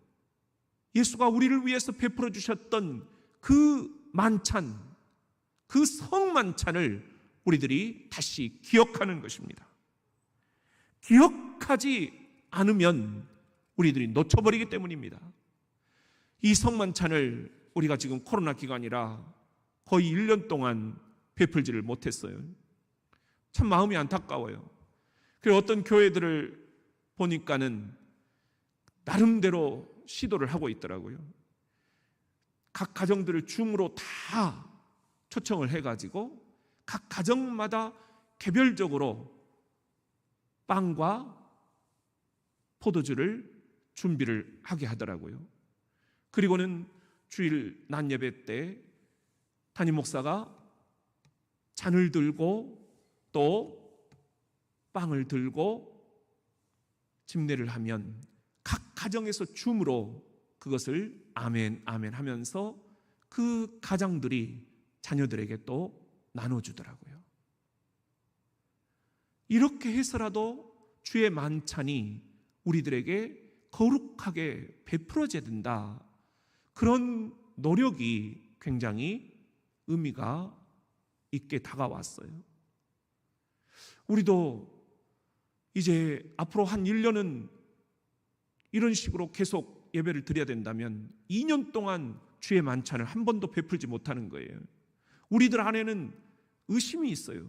예수가 우리를 위해서 베풀어 주셨던 그 만찬, 그 성만찬을 우리들이 다시 기억하는 것입니다. 기억하지 않으면 우리들이 놓쳐버리기 때문입니다. 이 성만찬을 우리가 지금 코로나 기간이라 거의 1년 동안 베풀지를 못했어요. 참 마음이 안타까워요. 그리고 어떤 교회들을 보니까는 나름대로 시도를 하고 있더라고요. 각 가정들을 줌으로 다 초청을 해가지고 각 가정마다 개별적으로 빵과 포도주를 준비를 하게 하더라고요. 그리고는 주일 낮 예배 때 담임 목사가 잔을 들고 또 빵을 들고 집례를 하면 각 가정에서 줌으로 그것을 아멘 아멘 하면서 그 가장들이 자녀들에게 또 나눠주더라고요. 이렇게 해서라도 주의 만찬이 우리들에게 거룩하게 베풀어져야 된다. 그런 노력이 굉장히 의미가 있게 다가왔어요. 우리도 이제 앞으로 한 1년은 이런 식으로 계속 예배를 드려야 된다면 2년 동안 주의 만찬을 한 번도 베풀지 못하는 거예요. 우리들 안에는 의심이 있어요.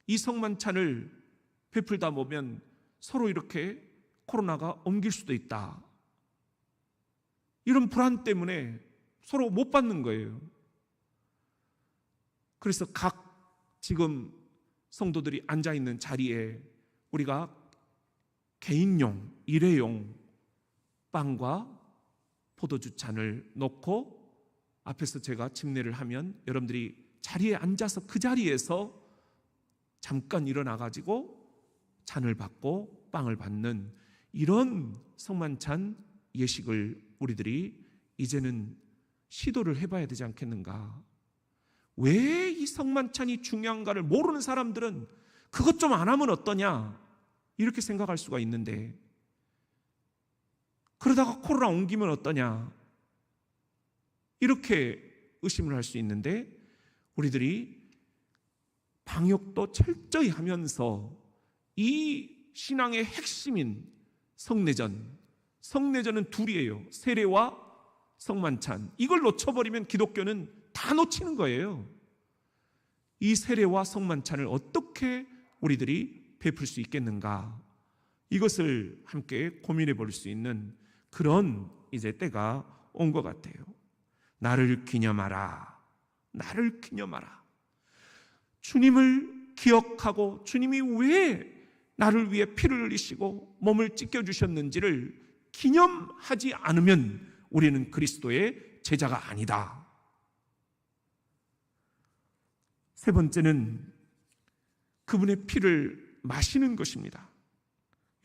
이 성만찬을 베풀다 보면 서로 이렇게 코로나가 옮길 수도 있다. 이런 불안 때문에 서로 못 받는 거예요. 그래서 각 지금 성도들이 앉아있는 자리에 우리가 개인용, 일회용 빵과 포도주 잔을 놓고 앞에서 제가 집례를 하면 여러분들이 자리에 앉아서 그 자리에서 잠깐 일어나가지고 잔을 받고 빵을 받는 이런 성만찬 예식을 우리들이 이제는 시도를 해봐야 되지 않겠는가. 왜 이 성만찬이 중요한가를 모르는 사람들은 그것 좀 안 하면 어떠냐 이렇게 생각할 수가 있는데, 그러다가 코로나 옮기면 어떠냐 이렇게 의심을 할 수 있는데, 우리들이 방역도 철저히 하면서 이 신앙의 핵심인 성례전은 둘이에요. 세례와 성만찬. 이걸 놓쳐버리면 기독교는 다 놓치는 거예요. 이 세례와 성만찬을 어떻게 우리들이 베풀 수 있겠는가? 이것을 함께 고민해 볼 수 있는 그런 이제 때가 온 것 같아요. 나를 기념하라. 나를 기념하라. 주님을 기억하고 주님이 왜 나를 위해 피를 흘리시고 몸을 찢겨주셨는지를 기념하지 않으면 우리는 그리스도의 제자가 아니다. 세 번째는 그분의 피를 마시는 것입니다.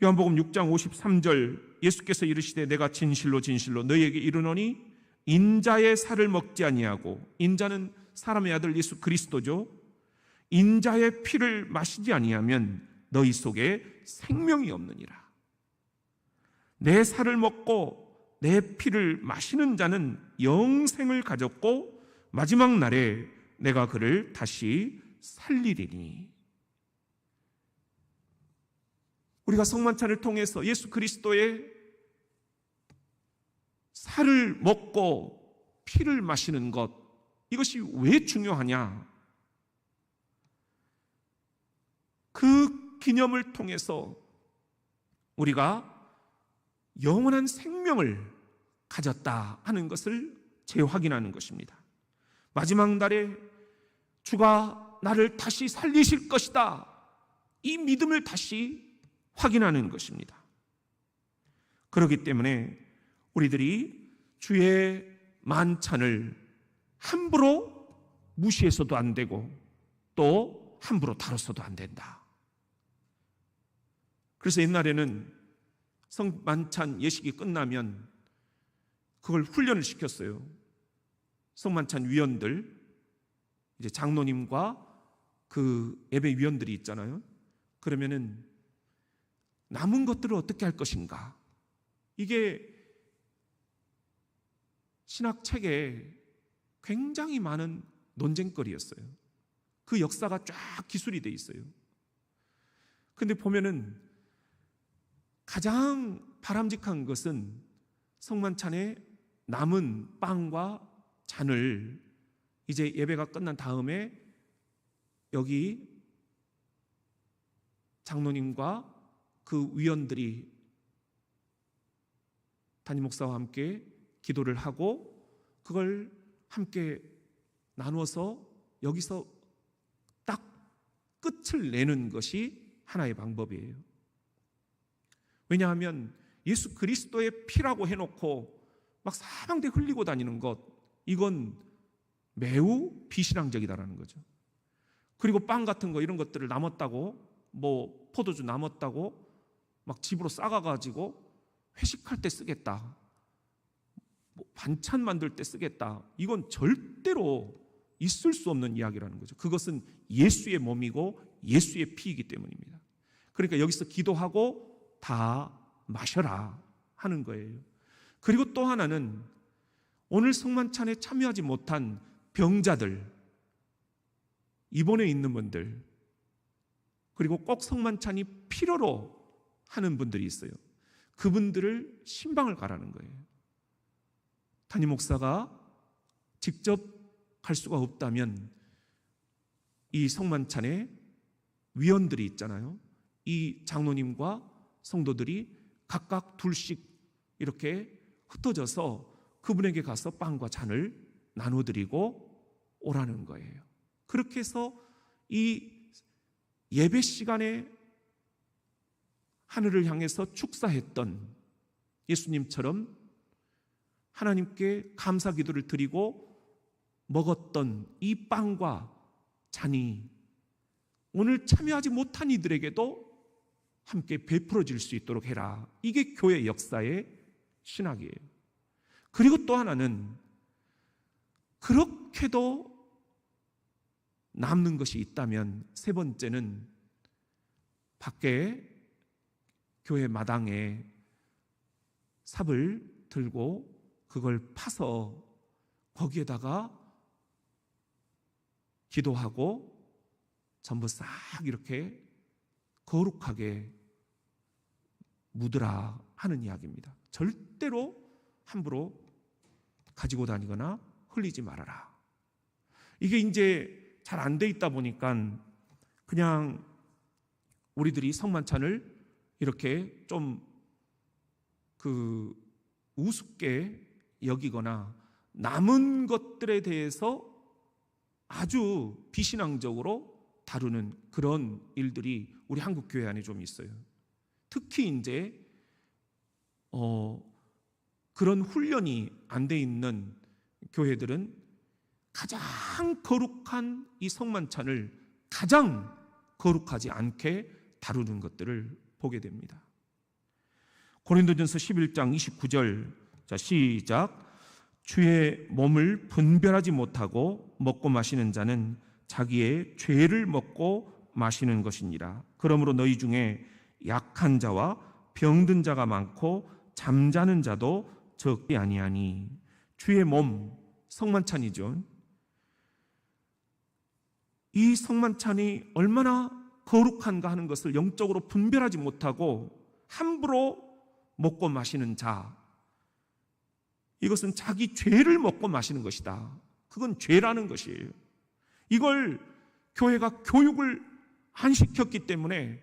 요한복음 6장 53절 예수께서 이르시되 내가 진실로 진실로 너희에게 이르노니 인자의 살을 먹지 아니하고, 인자는 사람의 아들 예수 그리스도죠. 인자의 피를 마시지 아니하면 너희 속에 생명이 없느니라. 내 살을 먹고 내 피를 마시는 자는 영생을 가졌고 마지막 날에 내가 그를 다시 살리리니. 우리가 성만찬을 통해서 예수 그리스도의 살을 먹고 피를 마시는 것, 이것이 왜 중요하냐? 그 기념을 통해서 우리가 영원한 생명을 가졌다 하는 것을 재확인하는 것입니다. 마지막 날에 주가 나를 다시 살리실 것이다, 이 믿음을 다시 확인하는 것입니다. 그렇기 때문에 우리들이 주의 만찬을 함부로 무시해서도 안 되고 또 함부로 다뤄서도 안 된다. 그래서 옛날에는 성만찬 예식이 끝나면 그걸 훈련을 시켰어요. 성만찬 위원들, 이제 장로님과 그 예배 위원들이 있잖아요. 그러면은 남은 것들을 어떻게 할 것인가? 이게 신학책에 굉장히 많은 논쟁거리였어요. 그 역사가 쫙 기술이 돼 있어요. 근데 보면은 가장 바람직한 것은 성만찬에 남은 빵과 잔을 이제 예배가 끝난 다음에 여기 장로님과 그 위원들이 담임 목사와 함께 기도를 하고 그걸 함께 나누어서 여기서 딱 끝을 내는 것이 하나의 방법이에요. 왜냐하면 예수 그리스도의 피라고 해놓고 막 사방대 흘리고 다니는 것, 이건 매우 비신앙적이다라는 거죠. 그리고 빵 같은 거 이런 것들을 남았다고, 뭐 포도주 남았다고 막 집으로 싸가가지고 회식할 때 쓰겠다, 뭐 반찬 만들 때 쓰겠다, 이건 절대로 있을 수 없는 이야기라는 거죠. 그것은 예수의 몸이고 예수의 피이기 때문입니다. 그러니까 여기서 기도하고 다 마셔라 하는 거예요. 그리고 또 하나는 오늘 성만찬에 참여하지 못한 병자들, 입원해 있는 분들, 그리고 꼭 성만찬이 필요로 하는 분들이 있어요. 그분들을 신방을 가라는 거예요. 담임 목사가 직접 갈 수가 없다면 이 성만찬에 위원들이 있잖아요. 이 장로님과 성도들이 각각 둘씩 이렇게 흩어져서 그분에게 가서 빵과 잔을 나눠드리고 오라는 거예요. 그렇게 해서 이 예배 시간에 하늘을 향해서 축사했던 예수님처럼 하나님께 감사 기도를 드리고 먹었던 이 빵과 잔이 오늘 참여하지 못한 이들에게도 함께 베풀어질 수 있도록 해라. 이게 교회 역사의 신학이에요. 그리고 또 하나는 그렇게도 남는 것이 있다면 세 번째는 밖에 교회 마당에 삽을 들고 그걸 파서 거기에다가 기도하고 전부 싹 이렇게 거룩하게 묻으라 하는 이야기입니다. 절대로 함부로 가지고 다니거나 흘리지 말아라. 이게 이제 잘 안 돼 있다 보니까 그냥 우리들이 성만찬을 이렇게 좀 우습게 여기거나 남은 것들에 대해서 아주 비신앙적으로 다루는 그런 일들이 우리 한국 교회 안에 좀 있어요. 특히 이제 그런 훈련이 안 돼 있는 교회들은 가장 거룩한 이 성만찬을 가장 거룩하지 않게 다루는 것들을 보게 됩니다. 고린도전서 11장 29절, 자 시작. 주의 몸을 분별하지 못하고 먹고 마시는 자는 자기의 죄를 먹고 마시는 것이니라. 그러므로 너희 중에 약한 자와 병든 자가 많고 잠자는 자도 적지 아니하니. 주의 몸, 성만찬이죠. 이 성만찬이 얼마나 거룩한가 하는 것을 영적으로 분별하지 못하고 함부로 먹고 마시는 자, 이것은 자기 죄를 먹고 마시는 것이다. 그건 죄라는 것이에요. 이걸 교회가 교육을 안 시켰기 때문에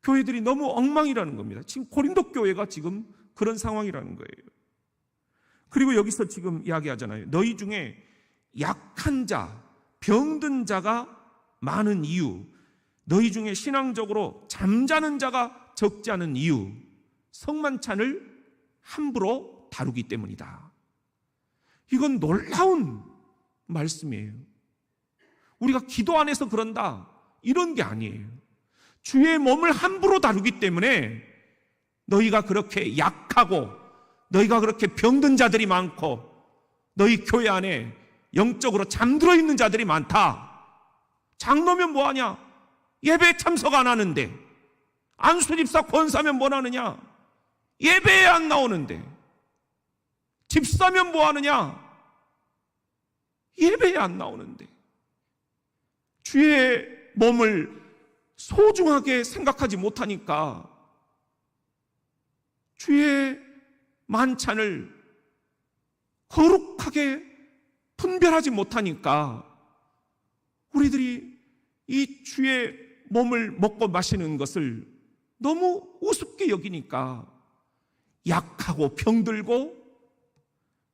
교회들이 너무 엉망이라는 겁니다. 지금 고린도 교회가 지금 그런 상황이라는 거예요. 그리고 여기서 지금 이야기하잖아요. 너희 중에 약한 자, 병든 자가 많은 이유, 너희 중에 신앙적으로 잠자는 자가 적지 않은 이유, 성만찬을 함부로 다루기 때문이다. 이건 놀라운 말씀이에요. 우리가 기도 안 해서 그런다, 이런 게 아니에요. 주의 몸을 함부로 다루기 때문에 너희가 그렇게 약하고 너희가 그렇게 병든 자들이 많고 너희 교회 안에 영적으로 잠들어 있는 자들이 많다. 장로면 뭐하냐? 예배에 참석 안 하는데. 안수집사 권사면 뭐 하느냐? 예배에 안 나오는데. 집사면 뭐 하느냐? 예배에 안 나오는데. 주의 몸을 소중하게 생각하지 못하니까, 주의 만찬을 거룩하게 분별하지 못하니까 우리들이 이 주의 몸을 먹고 마시는 것을 너무 우습게 여기니까 약하고 병들고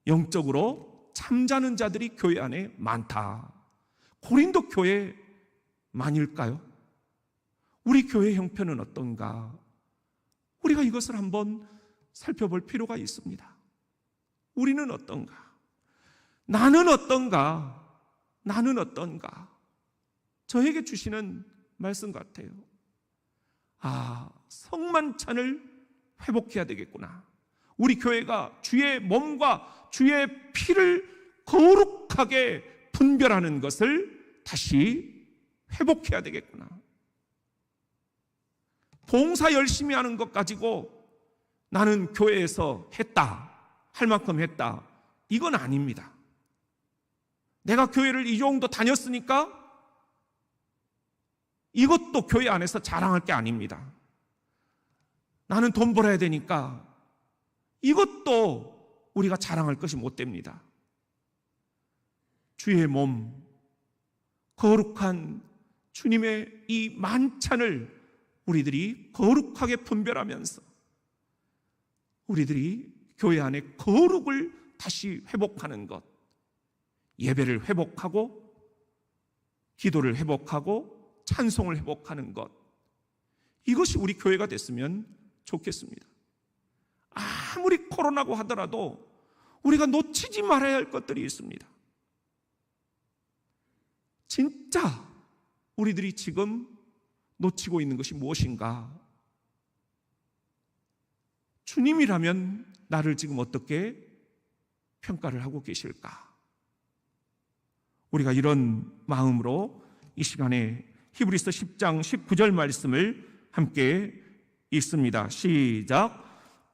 영적으로 잠자는 자들이 교회 안에 많다. 고린도 교회만일까요? 우리 교회 형편은 어떤가? 우리가 이것을 한번 살펴볼 필요가 있습니다. 우리는 어떤가? 나는 어떤가? 나는 어떤가? 저에게 주시는 말씀 같아요. 성만찬을 회복해야 되겠구나. 우리 교회가 주의 몸과 주의 피를 거룩하게 분별하는 것을 다시 회복해야 되겠구나. 봉사 열심히 하는 것 가지고 나는 교회에서 했다, 할 만큼 했다, 이건 아닙니다. 내가 교회를 이 정도 다녔으니까 이것도 교회 안에서 자랑할 게 아닙니다. 나는 돈 벌어야 되니까 이것도 우리가 자랑할 것이 못 됩니다. 주의 몸, 거룩한 주님의 이 만찬을 우리들이 거룩하게 분별하면서 우리들이 교회 안에 거룩을 다시 회복하는 것, 예배를 회복하고 기도를 회복하고 찬송을 회복하는 것, 이것이 우리 교회가 됐으면 좋겠습니다. 아무리 코로나고 하더라도 우리가 놓치지 말아야 할 것들이 있습니다. 진짜 우리들이 지금 놓치고 있는 것이 무엇인가? 주님이라면 나를 지금 어떻게 평가를 하고 계실까? 우리가 이런 마음으로 이 시간에 히브리서 10장 19절 말씀을 함께 읽습니다. 시작.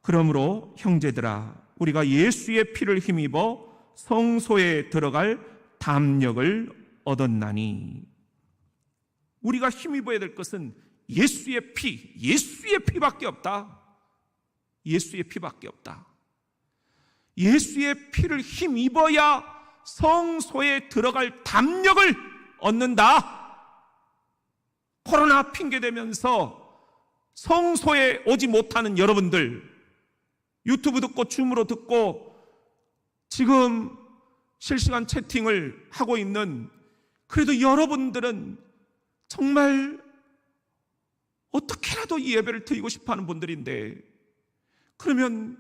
그러므로 형제들아, 우리가 예수의 피를 힘입어 성소에 들어갈 담력을 얻었나니. 우리가 힘입어야 될 것은 예수의 피, 예수의 피밖에 없다. 예수의 피밖에 없다. 예수의 피를 힘입어야 성소에 들어갈 담력을 얻는다. 코로나 핑계대면서 성소에 오지 못하는 여러분들, 유튜브 듣고 줌으로 듣고 지금 실시간 채팅을 하고 있는, 그래도 여러분들은 정말 어떻게라도 이 예배를 드리고 싶어하는 분들인데, 그러면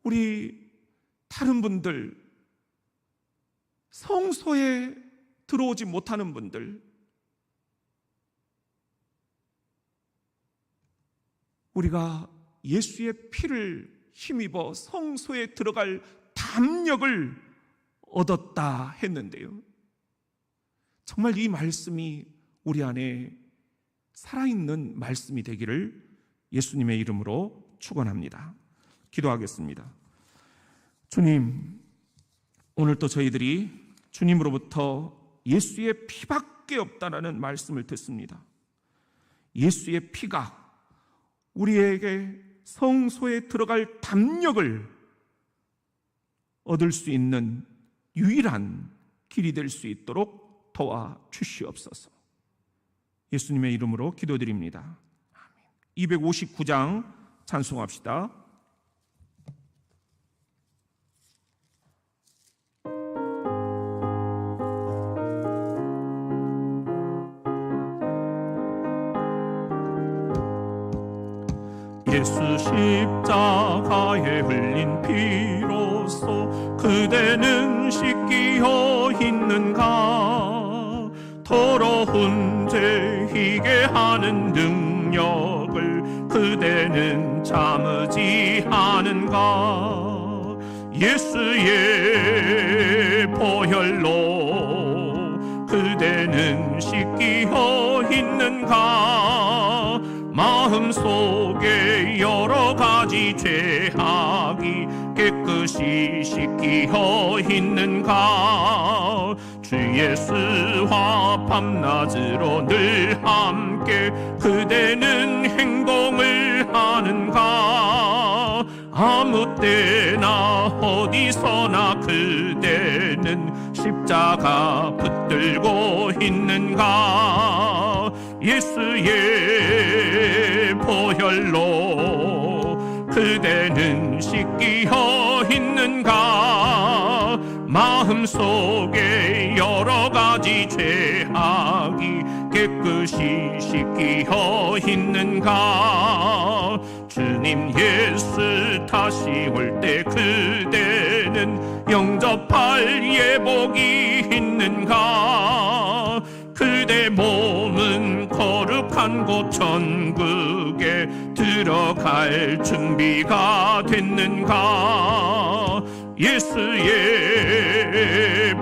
우리 다른 분들, 성소에 들어오지 못하는 분들, 우리가 예수의 피를 힘입어 성소에 들어갈 담력을 얻었다 했는데요, 정말 이 말씀이 우리 안에 살아있는 말씀이 되기를 예수님의 이름으로 축원합니다. 기도하겠습니다. 주님, 오늘 또 저희들이 주님으로부터 예수의 피밖에 없다라는 말씀을 듣습니다. 예수의 피가 우리에게 성소에 들어갈 담력을 얻을 수 있는 유일한 길이 될 수 있도록 도와주시옵소서. 예수님의 이름으로 기도드립니다. 259장 찬송합시다. 예수 십자가에 흘린 피로써 그대는 씻기어 있는가? 더러운 죄 희게 하는 능력을 그대는 참으지 않은가? 예수의 보혈로 그대는 씻기어 있는가? 마음속에 여러 가지 죄악이 깨끗이 씻기어 있는가? 주 예수와 밤낮으로 늘 함께 그대는 행동을 하는가? 아무 때나 어디서나 그대는 십자가 붙들고 있는가? 예수의 보혈로 그대는 씻기어 있는가? 마음속에 여러 가지 죄악이 깨끗이 씻기어 있는가? 주님 예수 다시 올 때 그대는 영접할 예복이 있는가? 그대 몸은 거룩한 곳 천국에 들어갈 준비가 됐는가? 예수의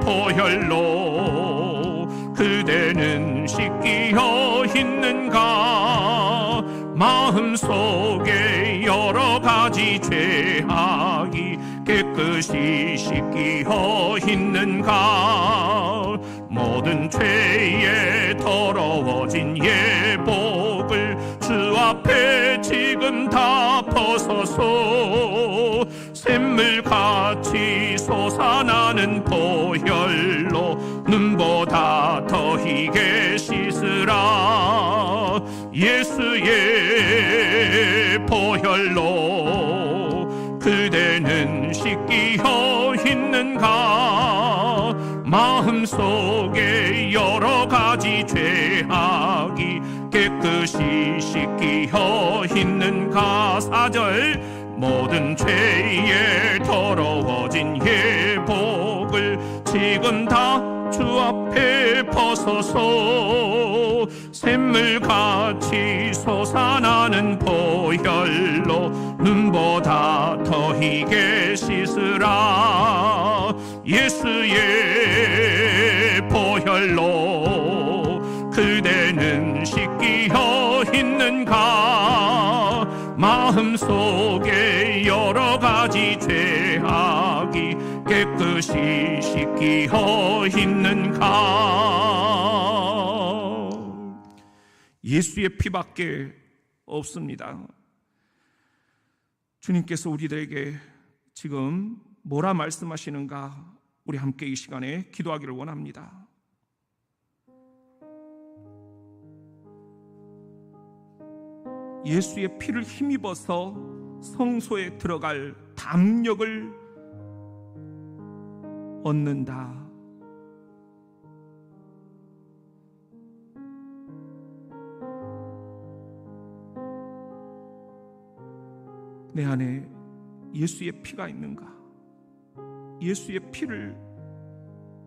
보혈로 그대는 씻기어 있는가? 마음속에 여러 가지 죄악이 깨끗이 씻기어 있는가? 모든 죄에 더러워진 예복을 주 앞에 지금 다 벗어서 샘물같이 솟아나는 보혈로 눈보다 더 희게 씻으라. 예수의 보혈로 그대는 씻기어 있는가? 마음속에 여러 가지 죄악이 깨끗이 씻기어 있는가? 4절 모든 죄에 더러워진 예복을 지금 다 주 앞에 벗어서 샘물같이 솟아나는 보혈로 눈보다 더 희게 씻으라. 예수의 보혈로 그대는 씻기어 있는가? 마음속에 여러 가지 죄악이 깨끗이 씻기어 있는가? 예수의 피밖에 없습니다. 주님께서 우리들에게 지금 뭐라 말씀하시는가? 우리 함께 이 시간에 기도하기를 원합니다. 예수의 피를 힘입어서 성소에 들어갈 담력을 얻는다. 내 안에 예수의 피가 있는가? 예수의 피를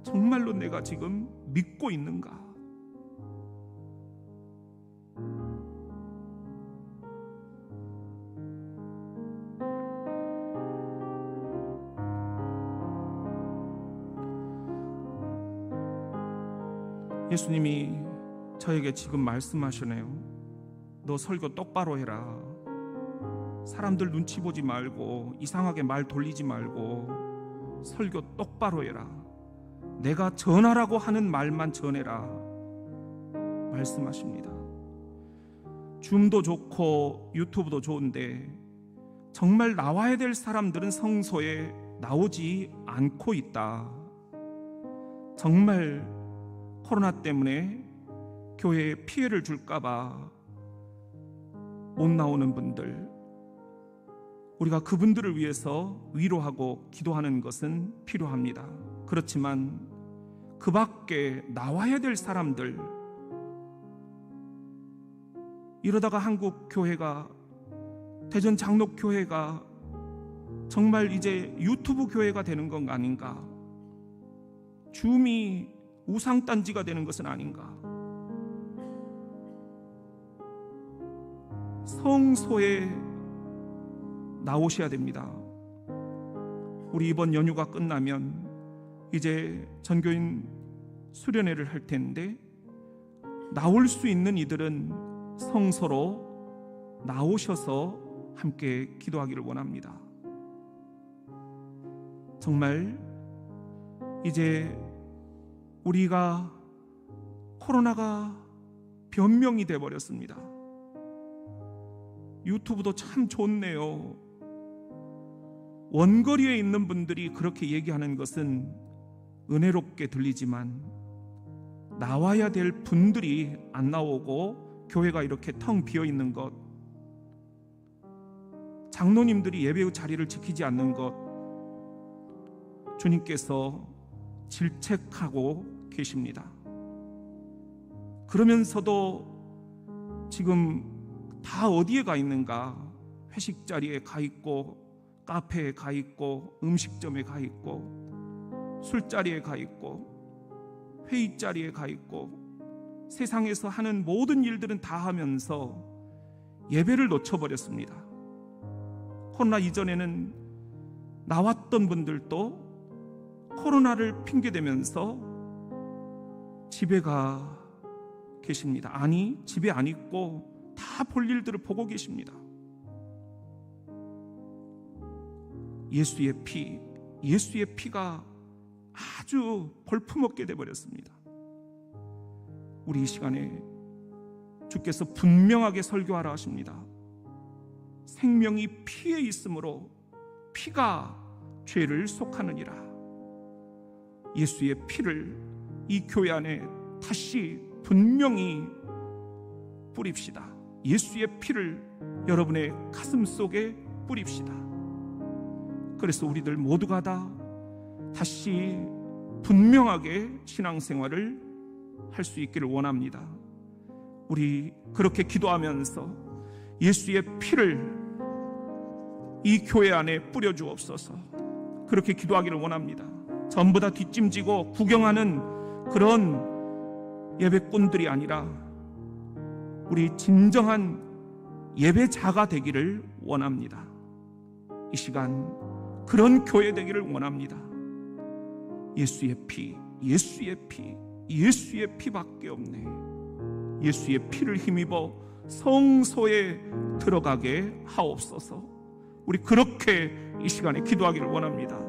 정말로 내가 지금 믿고 있는가? 예수님이 저에게 지금 말씀하시네요. 너 설교 똑바로 해라. 사람들 눈치 보지 말고 이상하게 말 돌리지 말고 설교 똑바로 해라. 내가 전하라고 하는 말만 전해라 말씀하십니다. 줌도 좋고 유튜브도 좋은데 정말 나와야 될 사람들은 성소에 나오지 않고 있다. 정말 코로나 때문에 교회에 피해를 줄까봐 못 나오는 분들, 우리가 그분들을 위해서 위로하고 기도하는 것은 필요합니다. 그렇지만 그 밖에 나와야 될 사람들, 이러다가 한국 교회가, 대전 장로교회가 정말 이제 유튜브 교회가 되는 건 아닌가? 줌이 우상단지가 되는 것은 아닌가? 성소에 나오셔야 됩니다. 우리 이번 연휴가 끝나면 이제 전교인 수련회를 할 텐데 나올 수 있는 이들은 성소로 나오셔서 함께 기도하기를 원합니다. 정말 이제 우리가 코로나가 변명이 되어버렸습니다. 유튜브도 참 좋네요. 원거리에 있는 분들이 그렇게 얘기하는 것은 은혜롭게 들리지만 나와야 될 분들이 안 나오고 교회가 이렇게 텅 비어 있는 것, 장로님들이 예배의 자리를 지키지 않는 것, 주님께서 질책하고 계십니다. 그러면서도 지금 다 어디에 가 있는가? 회식 자리에 가 있고, 카페에 가 있고, 음식점에 가 있고, 술자리에 가 있고, 회의 자리에 가 있고, 세상에서 하는 모든 일들은 다 하면서 예배를 놓쳐버렸습니다. 코로나 이전에는 나왔던 분들도 코로나를 핑계대면서 집에 가 계십니다. 아니, 집에 안 있고 다 볼 일들을 보고 계십니다. 예수의 피, 예수의 피가 아주 볼품없게 되어버렸습니다. 우리 이 시간에 주께서 분명하게 설교하라 하십니다. 생명이 피에 있으므로 피가 죄를 속하느니라. 예수의 피를 이 교회 안에 다시 분명히 뿌립시다. 예수의 피를 여러분의 가슴 속에 뿌립시다. 그래서 우리들 모두가 다 다시 분명하게 신앙생활을 할 수 있기를 원합니다. 우리 그렇게 기도하면서 예수의 피를 이 교회 안에 뿌려주옵소서. 그렇게 기도하기를 원합니다. 전부 다 뒷짐지고 구경하는 그런 예배꾼들이 아니라 우리 진정한 예배자가 되기를 원합니다. 이 시간 그런 교회 되기를 원합니다. 예수의 피, 예수의 피, 예수의 피밖에 없네. 예수의 피를 힘입어 성소에 들어가게 하옵소서. 우리 그렇게 이 시간에 기도하기를 원합니다.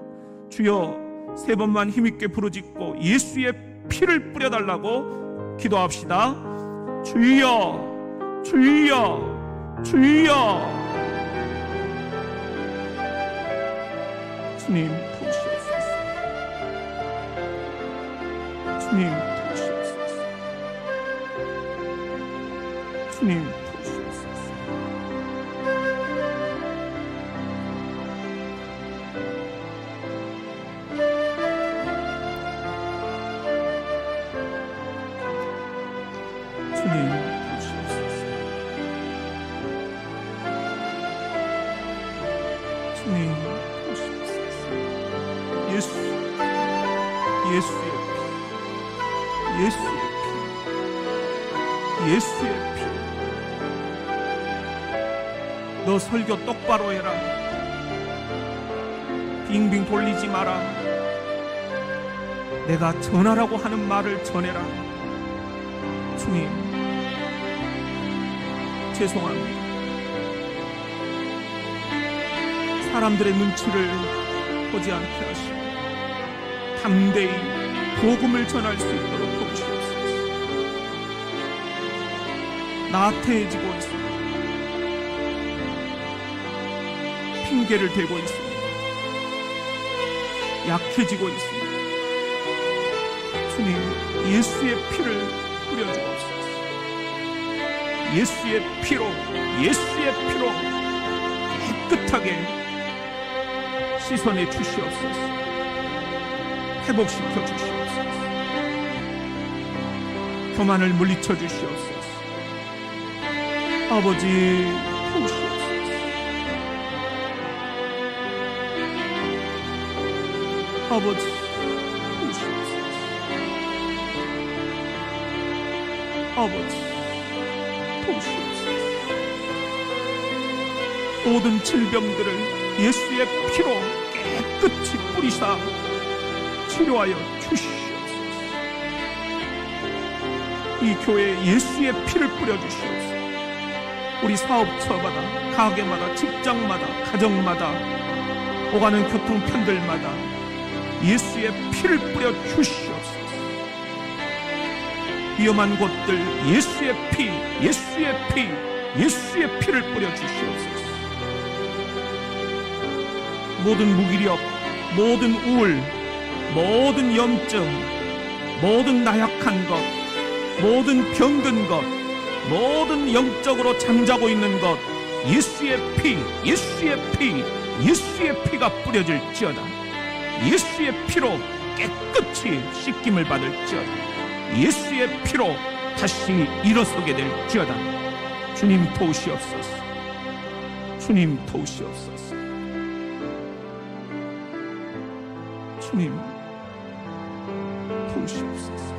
주여, 3번만 힘있게 부르짖고 예수의 피를 뿌려달라고 기도합시다. 주여, 주여, 주여. 주님 부으시옵소서. 주님 부으시옵소서. 주님 부으시옵소서. 주님 도우시옵소서. 주님 도우시옵소서. 예수의 피, 예수의 피. 너 설교 똑바로 해라. 빙빙 돌리지 마라. 내가 전하라고 하는 말을 전해라. 주님, 죄송합니다. 사람들의 눈치를 보지 않게 하시고 담대히 복음을 전할 수 있도록 도우시옵소서. 나태해지고 있습니다. 핑계를 대고 있습니다. 약해지고 있습니다. 주님, 예수의 피를 뿌려주옵소서. 예수의 피로 깨끗하게 씻어내 주시옵소서. 회복시켜 주시옵소서. 교만을 물리쳐 주시옵소서. 아버지 도우시옵소서. 아버지 도우시옵소서. 아버지 도우시옵소서. 모든 질병들을 예수의 피로 깨끗이 뿌리사 치료하여 주시옵소서. 이 교회에 예수의 피를 뿌려주시옵소서. 우리 사업처마다, 가게마다, 직장마다, 가정마다, 오가는 교통편들마다 예수의 피를 뿌려 주시옵소서. 위험한 곳들 예수의 피를 뿌려 주시옵소서. 모든 무기력, 모든 우울, 모든 염증, 모든 나약한 것, 모든 병든 것, 모든 영적으로 잠자고 있는 것 예수의 피가 뿌려질지어다. 예수의 피로 깨끗이 씻김을 받을지어다. 예수의 피로 다시 일어서게 될지어다. 주님 도우시옵소서. 주님 도우시옵소서. 주님 도우시옵소서.